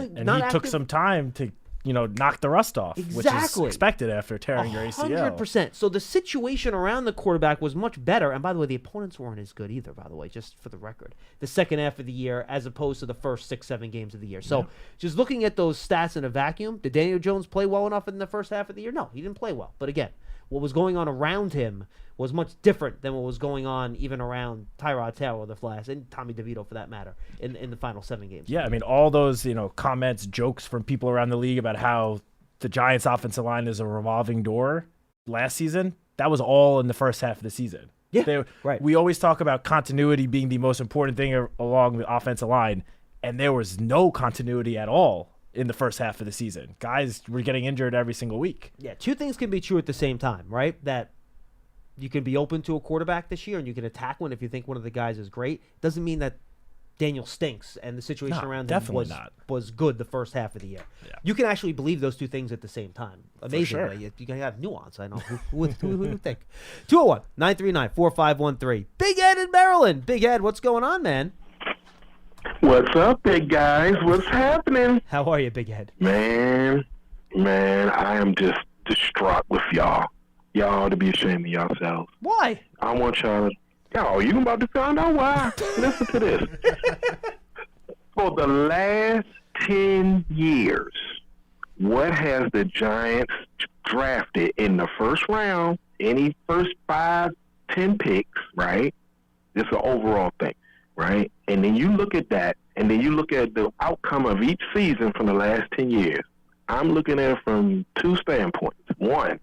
took some time to, knock the rust off, which is expected after tearing your ACL. 100%. So the situation around the quarterback was much better. And by the way, the opponents weren't as good either, by the way, just for the record. The second half of the year as opposed to the first 6, 7 games of the year. So just looking at those stats in a vacuum, did Daniel Jones play well enough in the first half of the year? No, he didn't play well. But again, what was going on around him was much different than what was going on even around Tyrod Taylor and Tommy DeVito for that matter in the final 7 games. Yeah, I mean, all those, comments, jokes from people around the league about how the Giants offensive line is a revolving door last season, that was all in the first half of the season. Yeah, right. We always talk about continuity being the most important thing along the offensive line, and there was no continuity at all in the first half of the season. Guys were getting injured every single week. Yeah, 2 things can be true at the same time, right? That you can be open to a quarterback this year and you can attack one if you think one of the guys is great. Doesn't mean that Daniel stinks and the situation around him was good the first half of the year. Yeah. You can actually believe those 2 things at the same time. Amazingly. Sure. You can have nuance. I know. Who would think? 201-939-4513. Big Ed in Maryland. Big Ed, what's going on, man? What's up, big guys? What's happening? How are you, Big Ed? Man, I am just distraught with y'all. Y'all ought to be ashamed of yourselves. Why? I want y'all to... you about to find out why. Listen to this. For the last 10 years, what has the Giants drafted in the first round, any first 5, 10 picks, right? This is an overall thing, right? And then you look at that, and then you look at the outcome of each season from the last 10 years. I'm looking at it from 2 standpoints. 1,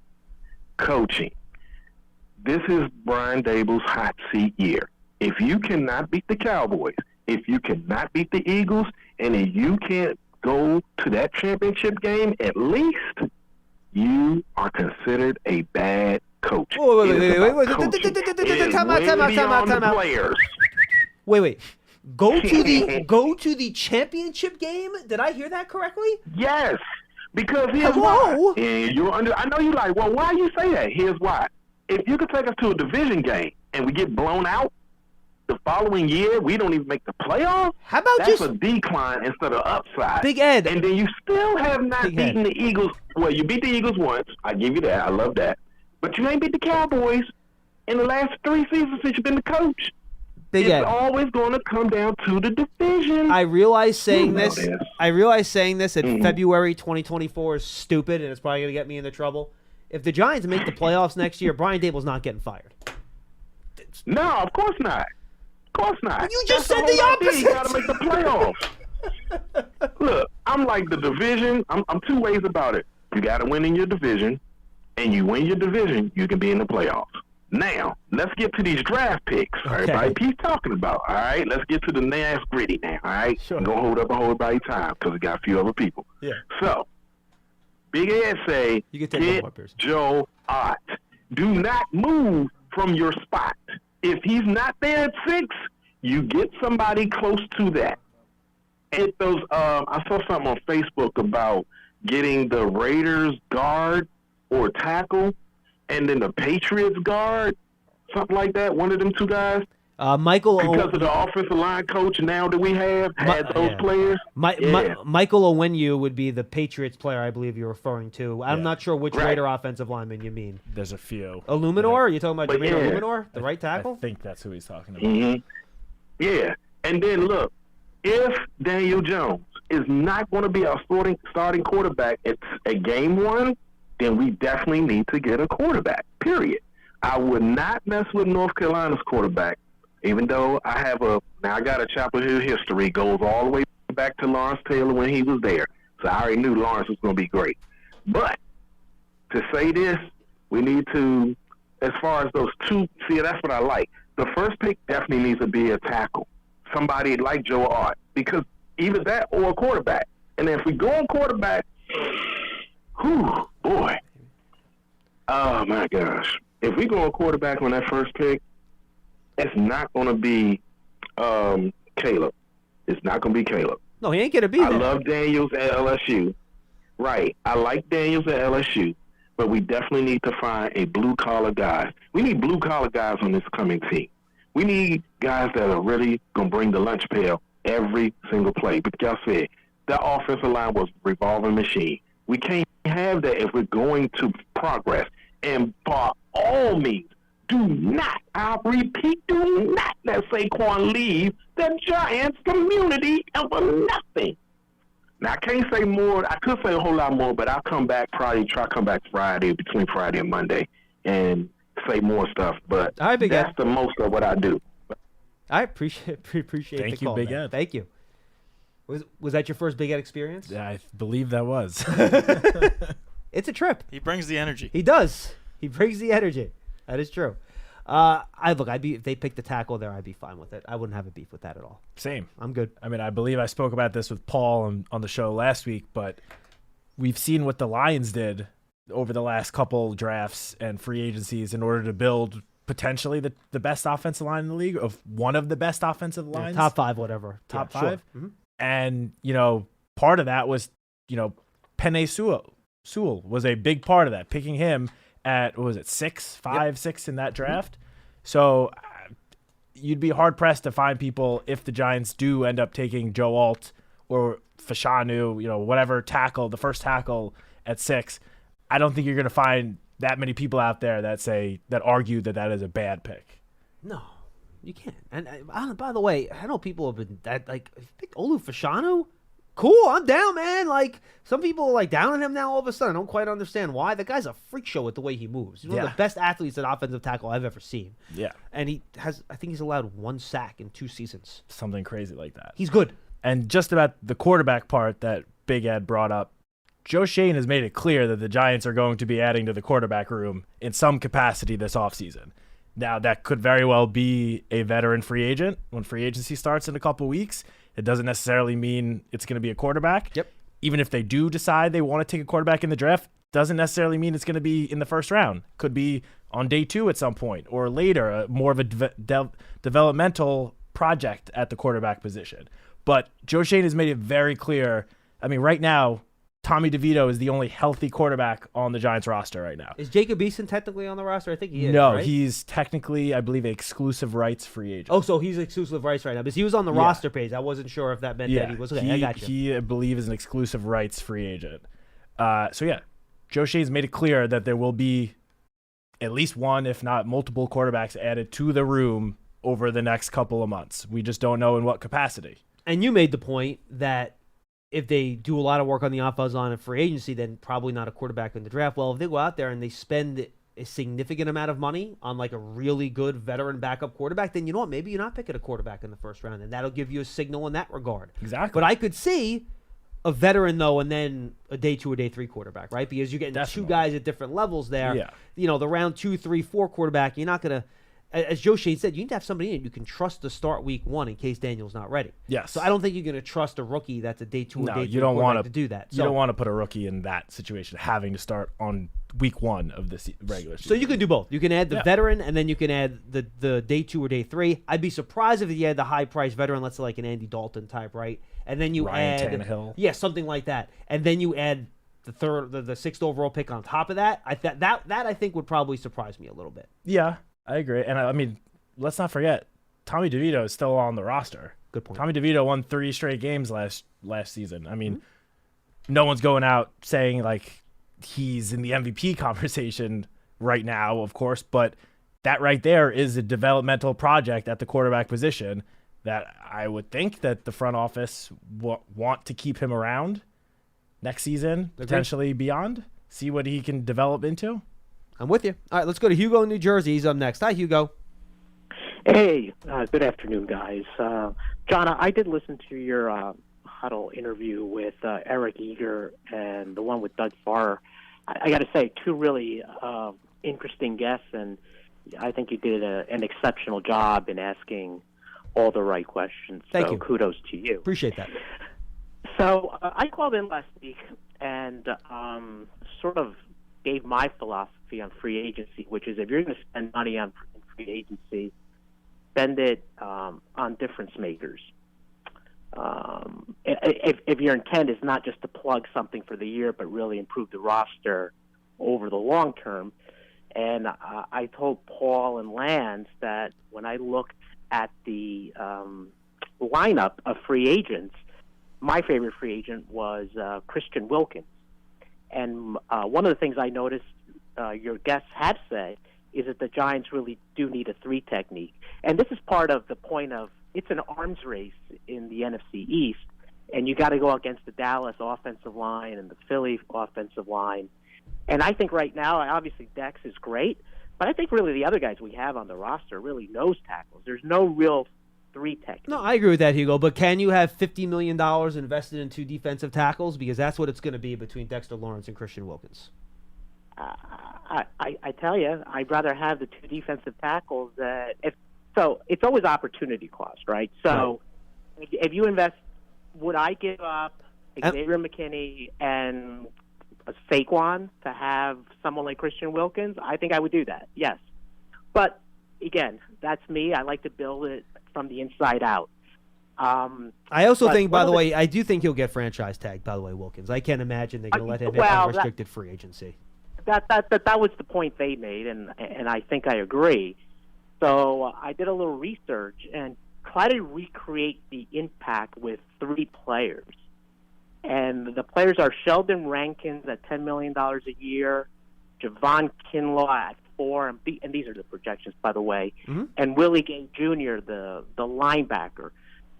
coaching. This is Brian Dable's hot seat year. If you cannot beat the Cowboys, if you cannot beat the Eagles, and if you can't go to that championship game, at least you are considered a bad coach. Wait. Time out. Players. Wait. Go to the championship game? Did I hear that correctly? Yes. Because here's why. And I know you like, well, why you say that? Here's why. If you could take us to a division game and we get blown out, the following year we don't even make the playoffs, how about that's a decline instead of upside. Big Ed. And then you still have not beaten the Eagles. Well, you beat the Eagles once. I give you that. I love that. But you ain't beat the Cowboys in the last 3 seasons since you've been the coach. Big Ed. It's always going to come down to the division. I realize saying this in February 2024 is stupid, and it's probably going to get me into trouble. If the Giants make the playoffs next year, Brian Dable's not getting fired. No, of course not. Of course not. But you just said the opposite. You got to make the playoffs. Look, I'm like the division. I'm 2 ways about it. You got to win in your division, and you win your division, you can be in the playoffs. Now, let's get to these draft picks. Okay. Everybody keeps talking about. All right, let's get to the nasty gritty now. All right, Sure. Don't hold up and hold by your time because we got a few other people. Yeah. So, Big Ed say, You can take one get more, Pearson. Joe Ott. Do not move from your spot. If he's not there at 6, you get somebody close to that. And those, I saw something on Facebook about getting the Raiders guard or tackle, and then the Patriots guard, something like that. One of them two guys. Michael, Because of the offensive line coach now that we have had those players. Michael Onwenu would be the Patriots player I believe you're referring to. I'm not sure which Right. Raider offensive lineman you mean. There's a few. Illuminor? Are you talking about But Jermaine yeah. Illuminor, the right tackle? I think that's who he's talking about. Mm-hmm. Yeah. And then look, if Daniel Jones is not going to be our starting quarterback at game 1, then we definitely need to get a quarterback, period. I would not mess with North Carolina's quarterback, even though I got a Chapel Hill history, goes all the way back to Lawrence Taylor when he was there. So I already knew Lawrence was going to be great. But to say this, we need to, as far as those two, see, that's what I like. The first pick definitely needs to be a tackle, somebody like Joe Art, because either that or a quarterback. And then if we go on quarterback, whew, boy, oh my gosh. If we go on quarterback on that first pick, it's not going to be Caleb. It's not going to be Caleb. No, he ain't going to be there. I love Daniels at LSU. Right. I like Daniels at LSU, but we definitely need to find a blue-collar guy. We need blue-collar guys on this coming team. We need guys that are really going to bring the lunch pail every single play. But y'all said, that offensive line was a revolving machine. We can't have that if we're going to progress. And by all means, do not, I repeat, do not let Saquon leave the Giants community for nothing. Now, I can't say more. I could say a whole lot more, but I'll come back, probably try to come back Friday, between Friday and Monday, and say more stuff. But that's the most of what I do. I appreciate the call. Big man. Ed. Thank you. Was that your first Big Ed experience? Yeah, I believe that was. It's a trip. He brings the energy. He does. He brings the energy. That is true. If they picked the tackle there, I'd be fine with it. I wouldn't have a beef with that at all. Same. I'm good. I mean, I believe I spoke about this with Paul on the show last week, but we've seen what the Lions did over the last couple drafts and free agencies in order to build potentially the best offensive line in the league, of one of the best offensive lines. Top 5, whatever. Top Yeah, 5. Sure. Mm-hmm. And, part of that was, Penei Sewell was a big part of that, picking him at, what was it, 6 in that draft. Mm-hmm. So you'd be hard-pressed to find people, if the Giants do end up taking Joe Alt or Fashanu, whatever tackle, the first tackle at 6, I don't think you're going to find that many people out there that argue that is a bad pick. No, you can't. And by the way, I know people have been pick Olu Fashanu. Cool, I'm down, man. Like, some people are down on him now all of a sudden. I don't quite understand why. The guy's a freak show with the way he moves. He's one of the best athletes at offensive tackle I've ever seen. Yeah. And I think he's allowed 1 sack in 2 seasons. Something crazy like that. He's good. And just about the quarterback part that Big Ed brought up, Joe Shane has made it clear that the Giants are going to be adding to the quarterback room in some capacity this offseason. Now, that could very well be a veteran free agent when free agency starts in a couple weeks. It doesn't necessarily mean it's going to be a quarterback. Yep. Even if they do decide they want to take a quarterback in the draft, doesn't necessarily mean it's going to be in the first round. Could be on day 2 at some point or later, more of a developmental project at the quarterback position. But Joe Shane has made it very clear. I mean, right now, Tommy DeVito is the only healthy quarterback on the Giants roster right now. Is Jacob Eason technically on the roster? I think he is. No, right? he's technically, I believe, an exclusive rights free agent. Oh, so he's exclusive rights right now. Because he was on the roster page. I wasn't sure if that meant that he was. Okay, I got you. He, I believe, is an exclusive rights free agent. Joe Shane's made it clear that there will be at least one, if not multiple quarterbacks added to the room over the next couple of months. We just don't know in what capacity. And you made the point that if they do a lot of work on the offensive line and free agency, then probably not a quarterback in the draft. Well, if they go out there and they spend a significant amount of money on a really good veteran backup quarterback, then you know what? Maybe you're not picking a quarterback in the first round, and that'll give you a signal in that regard. Exactly. But I could see a veteran, though, and then a day 2 or day 3 quarterback, right? Because you're getting two guys at different levels there. Yeah. You know, the round 2, 3, 4 quarterback, you're not going to, as Joe Shane said, you need to have somebody in it you can trust to start week 1 in case Daniel's not ready. Yes. So I don't think you're going to trust a rookie that's a day 2 or day 3 you don't quarterback to do that. You don't want to put a rookie in that situation, having to start on week 1 of the regular season. So you can do both. You can add the veteran, and then you can add the day 2 or day 3. I'd be surprised if you had the high-priced veteran, let's say like an Andy Dalton type, right? And then you Ryan add Tannehill. Yeah, something like that. And then you add the 6th overall pick on top of that. That I think would probably surprise me a little bit. Yeah, I agree. And I mean, let's not forget, Tommy DeVito is still on the roster. Good point. Tommy DeVito won 3 straight games last season. I mean, no one's going out saying like he's in the MVP conversation right now, of course, but that right there is a developmental project at the quarterback position that I would think that the front office want to keep him around next season, potentially beyond, see what he can develop into. I'm with you. All right, let's go to Hugo in New Jersey. He's up next. Hi, Hugo. Hey, good afternoon, guys. John, I did listen to your Huddle interview with Eric Eager and the one with Doug Farr. I got to say, 2 really interesting guests, and I think you did an exceptional job in asking all the right questions. Thank you. Kudos to you. Appreciate that. So I called in last week and sort of gave my philosophy on free agency, which is if you're going to spend money on free agency, spend it on difference makers. If your intent is not just to plug something for the year, but really improve the roster over the long term. And I told Paul and Lance that when I looked at the lineup of free agents, my favorite free agent was Christian Wilkins. And one of the things I noticed your guests have said is that the Giants really do need a 3 technique. And this is part of the point of it's an arms race in the NFC East, and you got to go against the Dallas offensive line and the Philly offensive line. And I think right now, obviously Dex is great, but I think really the other guys we have on the roster really nose tackles. There's no real 3 technique. No, I agree with that, Hugo. But can you have $50 million invested in 2 defensive tackles? Because that's what it's going to be between Dexter Lawrence and Christian Wilkins. I tell you, I'd rather have the 2 defensive tackles. So it's always opportunity cost, right? So if you invest, would I give up Xavier McKinney and a Saquon to have someone like Christian Wilkins? I think I would do that, yes. But, again, that's me. I like to build it from the inside out. I also think, by the way, I do think he'll get franchise tagged, by the way, Wilkins. I can't imagine they're going to let him hit unrestricted free agency. That was the point they made, and I think I agree. So I did a little research and tried to recreate the impact with 3 players. And the players are Sheldon Rankins at $10 million a year, Javon Kinlaw at 4, and these are the projections, by the way, and Willie Gay Jr., the linebacker.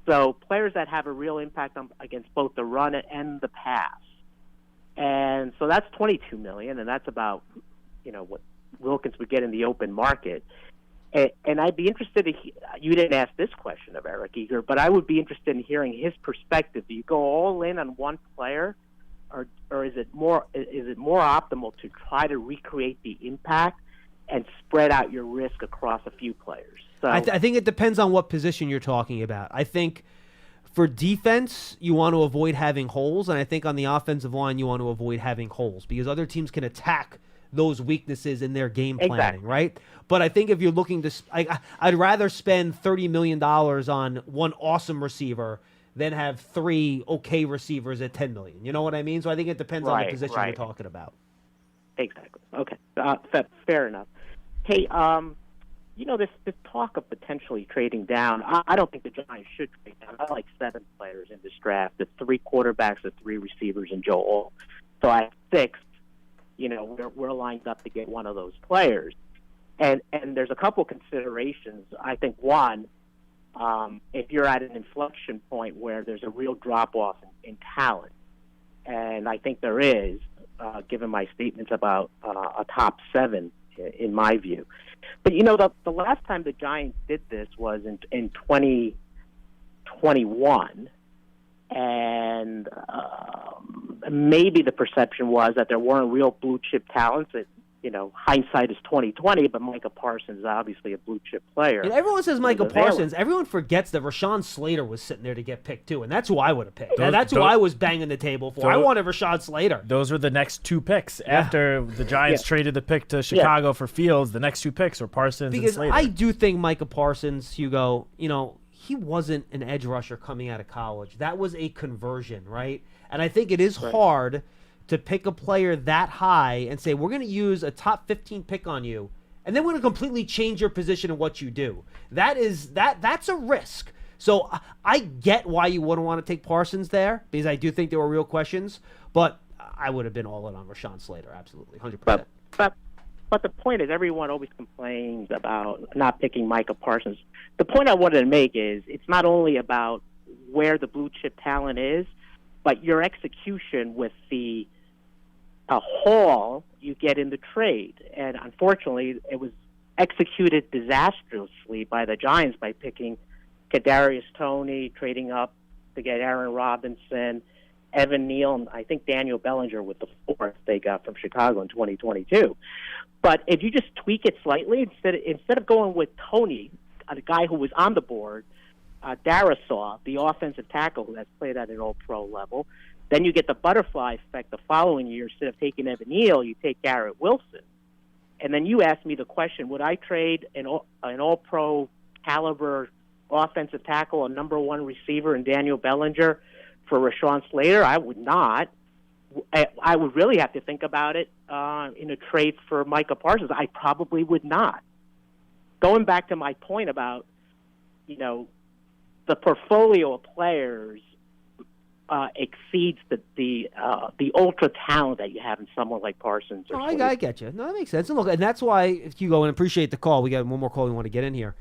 So players that have a real impact against both the run and the pass. And so that's $22 million, and that's about, what Wilkins would get in the open market. And I'd be interested to you didn't ask this question of Eric Eager, but I would be interested in hearing his perspective. Do you go all in on one player, or is it more optimal to try to recreate the impact and spread out your risk across a few players? So I think it depends on what position you're talking about. I think for defense, you want to avoid having holes, and I think on the offensive line, you want to avoid having holes because other teams can attack those weaknesses in their game planning, right? But I think if you're looking to I'd rather spend $30 million on one awesome receiver than have 3 okay receivers at $10 million. You know what I mean? So I think it depends on the position you're talking about. Exactly. Okay. Fair enough. Hey, this talk of potentially trading down, I don't think the Giants should trade down. I like 7 players in this draft, the 3 quarterbacks, the 3 receivers, and Joel. So at 6, we're lined up to get one of those players. And there's a couple considerations. I think one, if you're at an inflection point where there's a real drop-off in talent, and I think there is, given my statements about a top 7, in my view. But, the last time the Giants did this was in 2021, and maybe the perception was that there weren't real blue chip talents. That, hindsight is 20/20, but Micah Parsons is obviously a blue chip player. And everyone says Micah Parsons. Everyone forgets that Rashawn Slater was sitting there to get picked too, and that's who I would have picked. That's who I was banging the table for. I wanted Rashawn Slater. Those were the next two picks after the Giants traded the pick to Chicago for Fields. The next two picks were Parsons and Slater. I do think Micah Parsons, Hugo, he wasn't an edge rusher coming out of college. That was a conversion, right? And I think it is hard to pick a player that high and say, we're going to use a top 15 pick on you, and then we're going to completely change your position and what you do. That's a risk. So I get why you wouldn't want to take Parsons there, because I do think there were real questions, but I would have been all in on Rashawn Slater, absolutely, 100%. But the point is, everyone always complains about not picking Micah Parsons. The point I wanted to make is it's not only about where the blue chip talent is, but your execution with the haul you get in the trade. And unfortunately, it was executed disastrously by the Giants by picking Kadarius Toney, trading up to get Aaron Robinson, Evan Neal, and I think Daniel Bellinger with the fourth they got from Chicago in 2022. But if you just tweak it slightly, instead of going with Toney, a guy who was on the board, Darisaw, the offensive tackle who has played at an all-pro level, then you get the butterfly effect the following year. Instead of taking Evan Neal, you take Garrett Wilson. And then you ask me the question, would I trade an all-pro caliber offensive tackle, a number one receiver in Daniel Bellinger for Rashawn Slater? I would not. I would really have to think about it in a trade for Micah Parsons. I probably would not. Going back to my point about, the portfolio of players exceeds the ultra talent that you have in someone like Parsons. I get you. No, that makes sense. And look, and that's why, if you go and appreciate the call, we got one more call we want to get in here.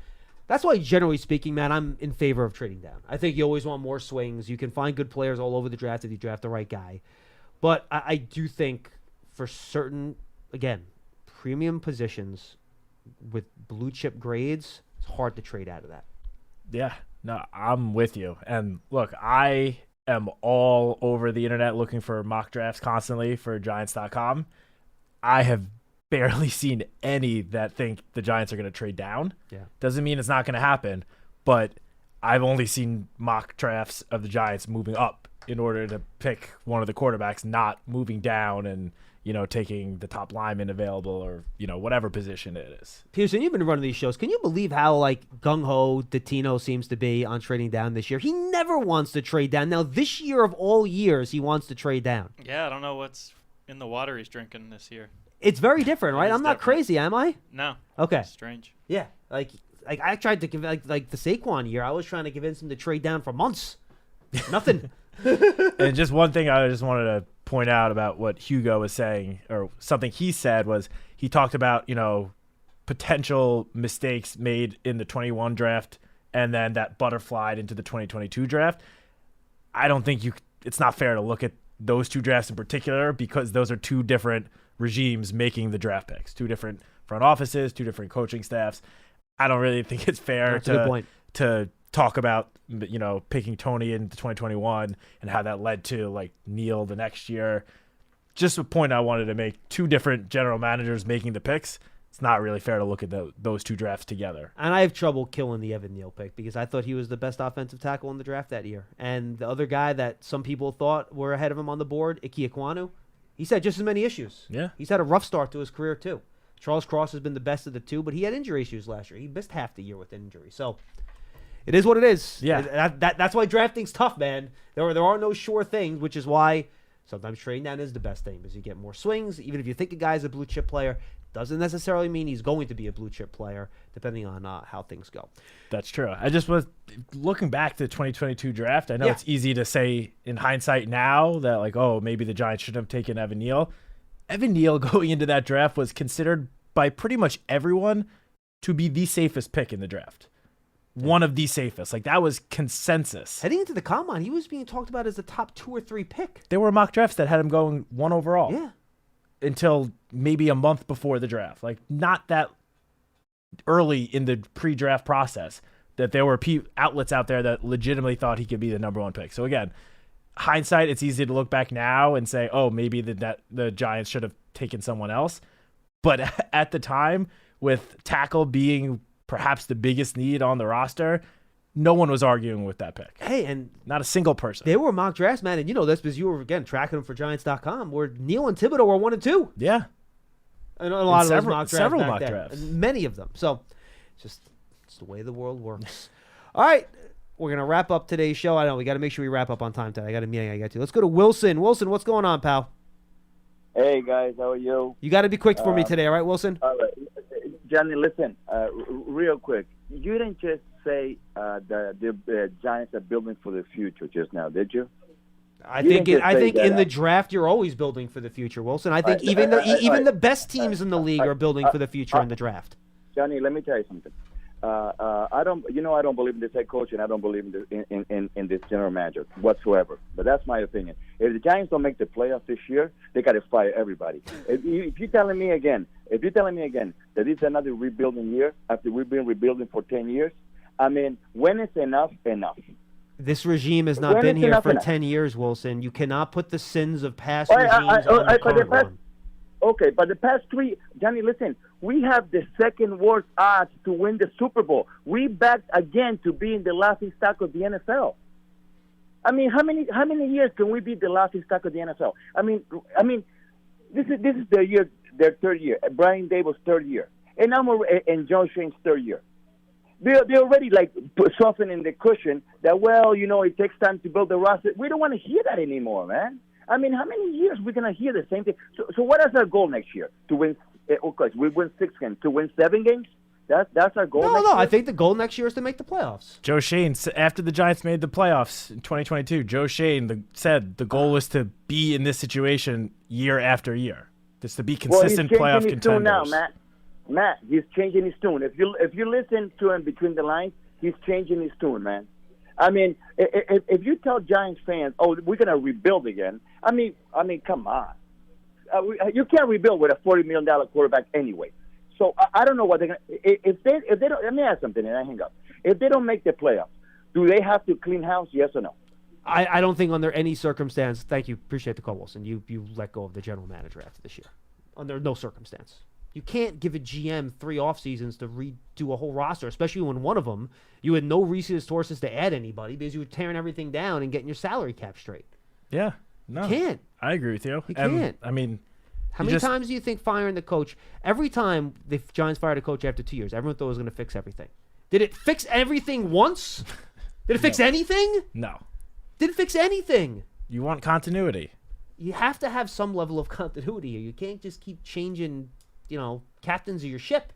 That's why, generally speaking, man, I'm in favor of trading down. I think you always want more swings. You can find good players all over the draft if you draft the right guy. But I do think for certain, again, premium positions with blue chip grades, it's hard to trade out of that. Yeah, no, I'm with you. And look, I am all over the internet looking for mock drafts constantly for Giants.com. I have barely seen any that think the Giants are going to trade down. Yeah. Doesn't mean it's not going to happen, but I've only seen mock drafts of the Giants moving up in order to pick one of the quarterbacks, not moving down and, taking the top lineman available or, whatever position it is. Pearson, you've been running these shows. Can you believe how, gung-ho Dottino seems to be on trading down this year? He never wants to trade down. Now, this year of all years, he wants to trade down. Yeah, I don't know what's in the water he's drinking this year. It's very different, right? I'm not crazy, am I? No. Okay. It's strange. Yeah. Like I tried to convince, like the Saquon year, I was trying to convince him to trade down for months. Nothing. And just one thing I just wanted to point out about what Hugo was saying, or something he said, was he talked about, potential mistakes made in the 21 draft and then that butterflied into the 2022 draft. I don't think it's not fair to look at those two drafts in particular because those are two different regimes making the draft picks, two different front offices, two different coaching staffs. I don't really think it's fair to talk about, picking Toney in 2021 and how that led to Neal the next year. Just a point I wanted to make: two different general managers making the picks. It's not really fair to look at those two drafts together. And I have trouble killing the Evan Neal pick because I thought he was the best offensive tackle in the draft that year. And the other guy that some people thought were ahead of him on the board, Ike Ekwonu, he's had just as many issues. Yeah. He's had a rough start to his career too. Charles Cross has been the best of the two, but he had injury issues last year. He missed half the year with injury. So it is what it is. Yeah. That's why drafting's tough, man. There are no sure things, which is why sometimes trading down is the best thing because you get more swings. Even if you think a guy's a blue chip player, doesn't necessarily mean he's going to be a blue chip player, depending on how things go. That's true. I just was looking back to the 2022 draft. I know it's easy to say in hindsight now that maybe the Giants shouldn't have taken Evan Neal. Evan Neal going into that draft was considered by pretty much everyone to be the safest pick in the draft. One of the safest. That was consensus. Heading into the combine, he was being talked about as the top 2 or 3 pick. There were mock drafts that had him going 1 overall. Yeah. Until maybe a month before the draft. Not that early in the pre-draft process that there were outlets out there that legitimately thought he could be the number 1 pick. So again, hindsight, it's easy to look back now and say, oh, maybe the Giants should have taken someone else. But at the time, with tackle being perhaps the biggest need on the roster, no one was arguing with that pick. Hey, and not a single person. They were mock drafts, man, and you know this because you were, again, tracking them for Giants.com, where Neal and Thibodeau were 1 and 2. Yeah. And a lot of those mock drafts. Several back mock then. drafts. And many of them. So, it's the way the world works. All right. We're going to wrap up today's show. I know we got to make sure we wrap up on time today. I got a meeting I got to. Let's go to Wilson. Wilson, what's going on, pal? Hey, guys. How are you? You got to be quick for me today, all right, Wilson? All right. Johnny, listen, real quick. You didn't just say the Giants are building for the future just now, did you? I think in the draft you're always building for the future, Wilson. I think even the best teams in the league are building for the future in the draft. Johnny, let me tell you something. I don't believe in this head coach, and I don't believe in this general manager whatsoever. But that's my opinion. If the Giants don't make the playoffs this year, they got to fire everybody. If you're telling me again that it's another rebuilding year after we've been rebuilding for 10 years, I mean, when is enough? This regime has not been here for 10 years, Wilson. You cannot put the sins of past regimes on the current one. Okay, but the past 3, Johnny, listen, we have the second worst odds to win the Super Bowl. We backed again to be in the laughing stock of the NFL. I mean, how many years can we be the laughing stock of the NFL? I mean, this is their third year. Brian Daboll's third year, and Joe Shane's third year. They're already like softening the cushion that it takes time to build the roster. We don't want to hear that anymore, man. I mean, how many years are we going to hear the same thing? So what is our goal next year? To win, we win 6 games. To win 7 games? That's our goal next year? I think the goal next year is to make the playoffs. Joe Shane, after the Giants made the playoffs in 2022, Joe Shane said the goal was to be in this situation year after year. Just to be consistent playoff contenders. Tune now, Matt, he's changing his tune. If you listen to him between the lines, he's changing his tune, man. I mean, if you tell Giants fans, "Oh, we're gonna rebuild again," I mean, come on. You can't rebuild with a $40 million quarterback anyway. So I don't know what they're gonna. If they don't, let me ask something, and I hang up. If they don't make the playoffs, do they have to clean house? Yes or no? I don't think under any circumstance. Thank you, appreciate the call, Wilson. You let go of the general manager after this year. Under no circumstance. You can't give a GM 3 off seasons to redo a whole roster, especially when one of them you had no resources to add anybody because you were tearing everything down and getting your salary cap straight. Yeah, no, you can't. I agree with you. You can't. I mean, how many times do you think firing the coach? Every time the Giants fired a coach after 2 years, everyone thought it was going to fix everything. Did it fix everything once? Did it fix anything? No. Didn't fix anything. You want continuity. You have to have some level of continuity here. You can't just keep changing, captains of your ship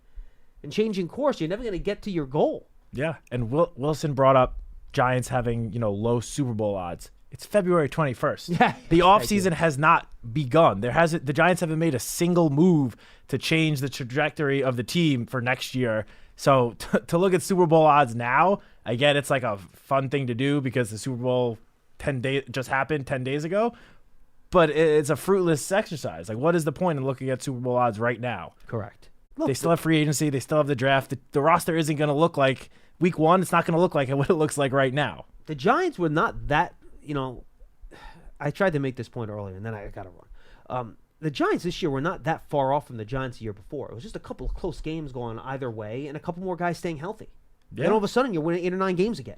and changing course. You're never going to get to your goal. Yeah, and Wilson brought up Giants having, low Super Bowl odds. It's February 21st. Yeah, the offseason has not begun. The Giants haven't made a single move to change the trajectory of the team for next year. So to look at Super Bowl odds now, I get it's like a fun thing to do because the Super Bowl just happened 10 days ago. But it's a fruitless exercise. Like, what is the point in looking at Super Bowl odds right now? Correct. Look, they still have free agency. They still have the draft. The roster isn't going to look like week 1. It's not going to look like what it looks like right now. The Giants were not that, I tried to make this point earlier, and then I got it wrong. The Giants this year were not that far off from the Giants the year before. It was just a couple of close games going either way and a couple more guys staying healthy. Yeah. And all of a sudden, you're winning 8 or 9 games again.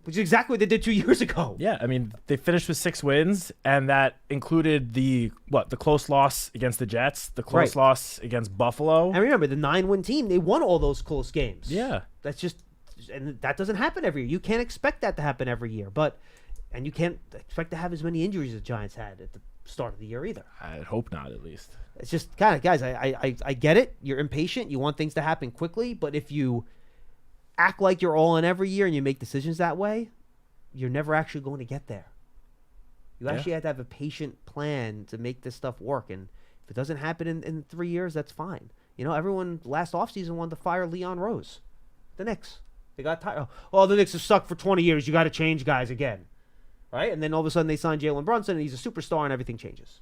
Which is exactly what they did 2 years ago. Yeah, I mean, they finished with 6 wins, and that included the close loss against the Jets, the close loss against Buffalo. And remember, the 9-win team, they won all those close games. Yeah. And that doesn't happen every year. You can't expect that to happen every year. And you can't expect to have as many injuries as the Giants had at the start of the year either. I hope not, at least. It's just, guys, I get it. You're impatient. You want things to happen quickly. But if you act like you're all in every year and you make decisions that way, you're never actually going to get there. You actually have to have a patient plan to make this stuff work. And if it doesn't happen in 3 years, that's fine. Everyone last offseason wanted to fire Leon Rose. The Knicks. They got tired. Oh, the Knicks have sucked for 20 years. You got to change guys again. Right? And then all of a sudden they signed Jalen Brunson and he's a superstar and everything changes.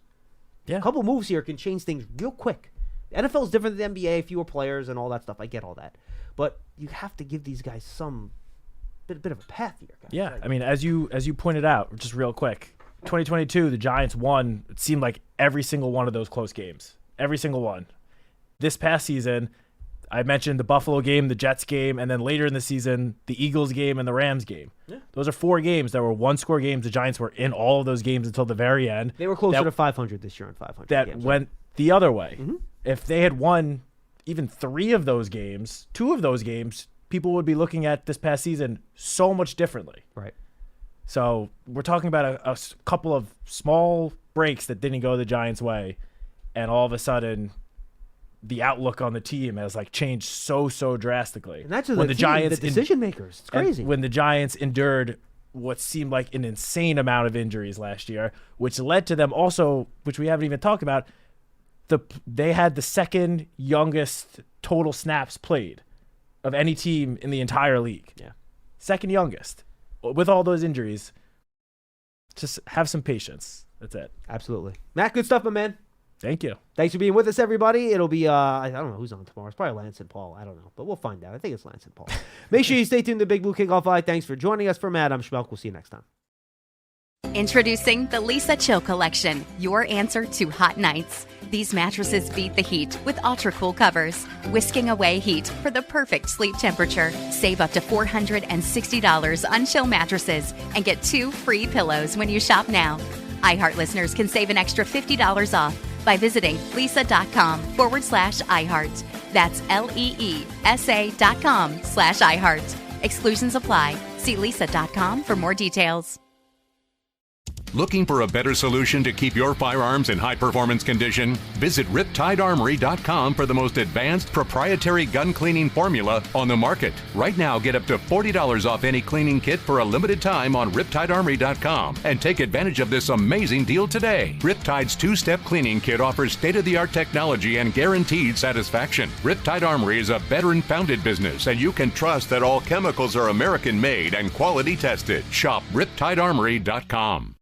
Yeah. A couple moves here can change things real quick. The NFL is different than the NBA, fewer players and all that stuff. I get all that. But you have to give these guys some bit of a path here, guys. Yeah, I mean, as you pointed out, just real quick, 2022, the Giants won. It seemed like every single one of those close games, every single one. This past season, I mentioned the Buffalo game, the Jets game, and then later in the season, the Eagles game and the Rams game. Yeah. Those are 4 games that were one-score games. The Giants were in all of those games until the very end. They were closer to 500 this year in 500 that games. Went the other way. Mm-hmm. If they had won even 3 of those games, 2 of those games, people would be looking at this past season so much differently. Right. So we're talking about a couple of small breaks that didn't go the Giants' way, and all of a sudden the outlook on the team has changed so drastically. And that's when the Giants, the decision makers. It's crazy. When the Giants endured what seemed like an insane amount of injuries last year, which led to them also, which we haven't even talked about, they had the second youngest total snaps played of any team in the entire league. Yeah. Second youngest. With all those injuries, just have some patience. That's it. Absolutely. Matt, good stuff, my man. Thank you. Thanks for being with us, everybody. It'll be, I don't know who's on tomorrow. It's probably Lance and Paul. I don't know, but we'll find out. I think it's Lance and Paul. Make sure you stay tuned to Big Blue Kickoff Live. Thanks for joining us. For Matt, I'm Schmelk. We'll see you next time. Introducing the Lisa Chill Collection, your answer to hot nights. These mattresses beat the heat with ultra-cool covers, whisking away heat for the perfect sleep temperature. Save up to $460 on Chill mattresses and get 2 free pillows when you shop now. iHeart listeners can save an extra $50 off by visiting lisa.com/iHeart. That's LEESA.com/iHeart. Exclusions apply. See lisa.com for more details. Looking for a better solution to keep your firearms in high-performance condition? Visit RiptideArmory.com for the most advanced proprietary gun cleaning formula on the market. Right now, get up to $40 off any cleaning kit for a limited time on RiptideArmory.com and take advantage of this amazing deal today. Riptide's 2-step cleaning kit offers state-of-the-art technology and guaranteed satisfaction. Riptide Armory is a veteran-founded business, and you can trust that all chemicals are American-made and quality tested. Shop RiptideArmory.com.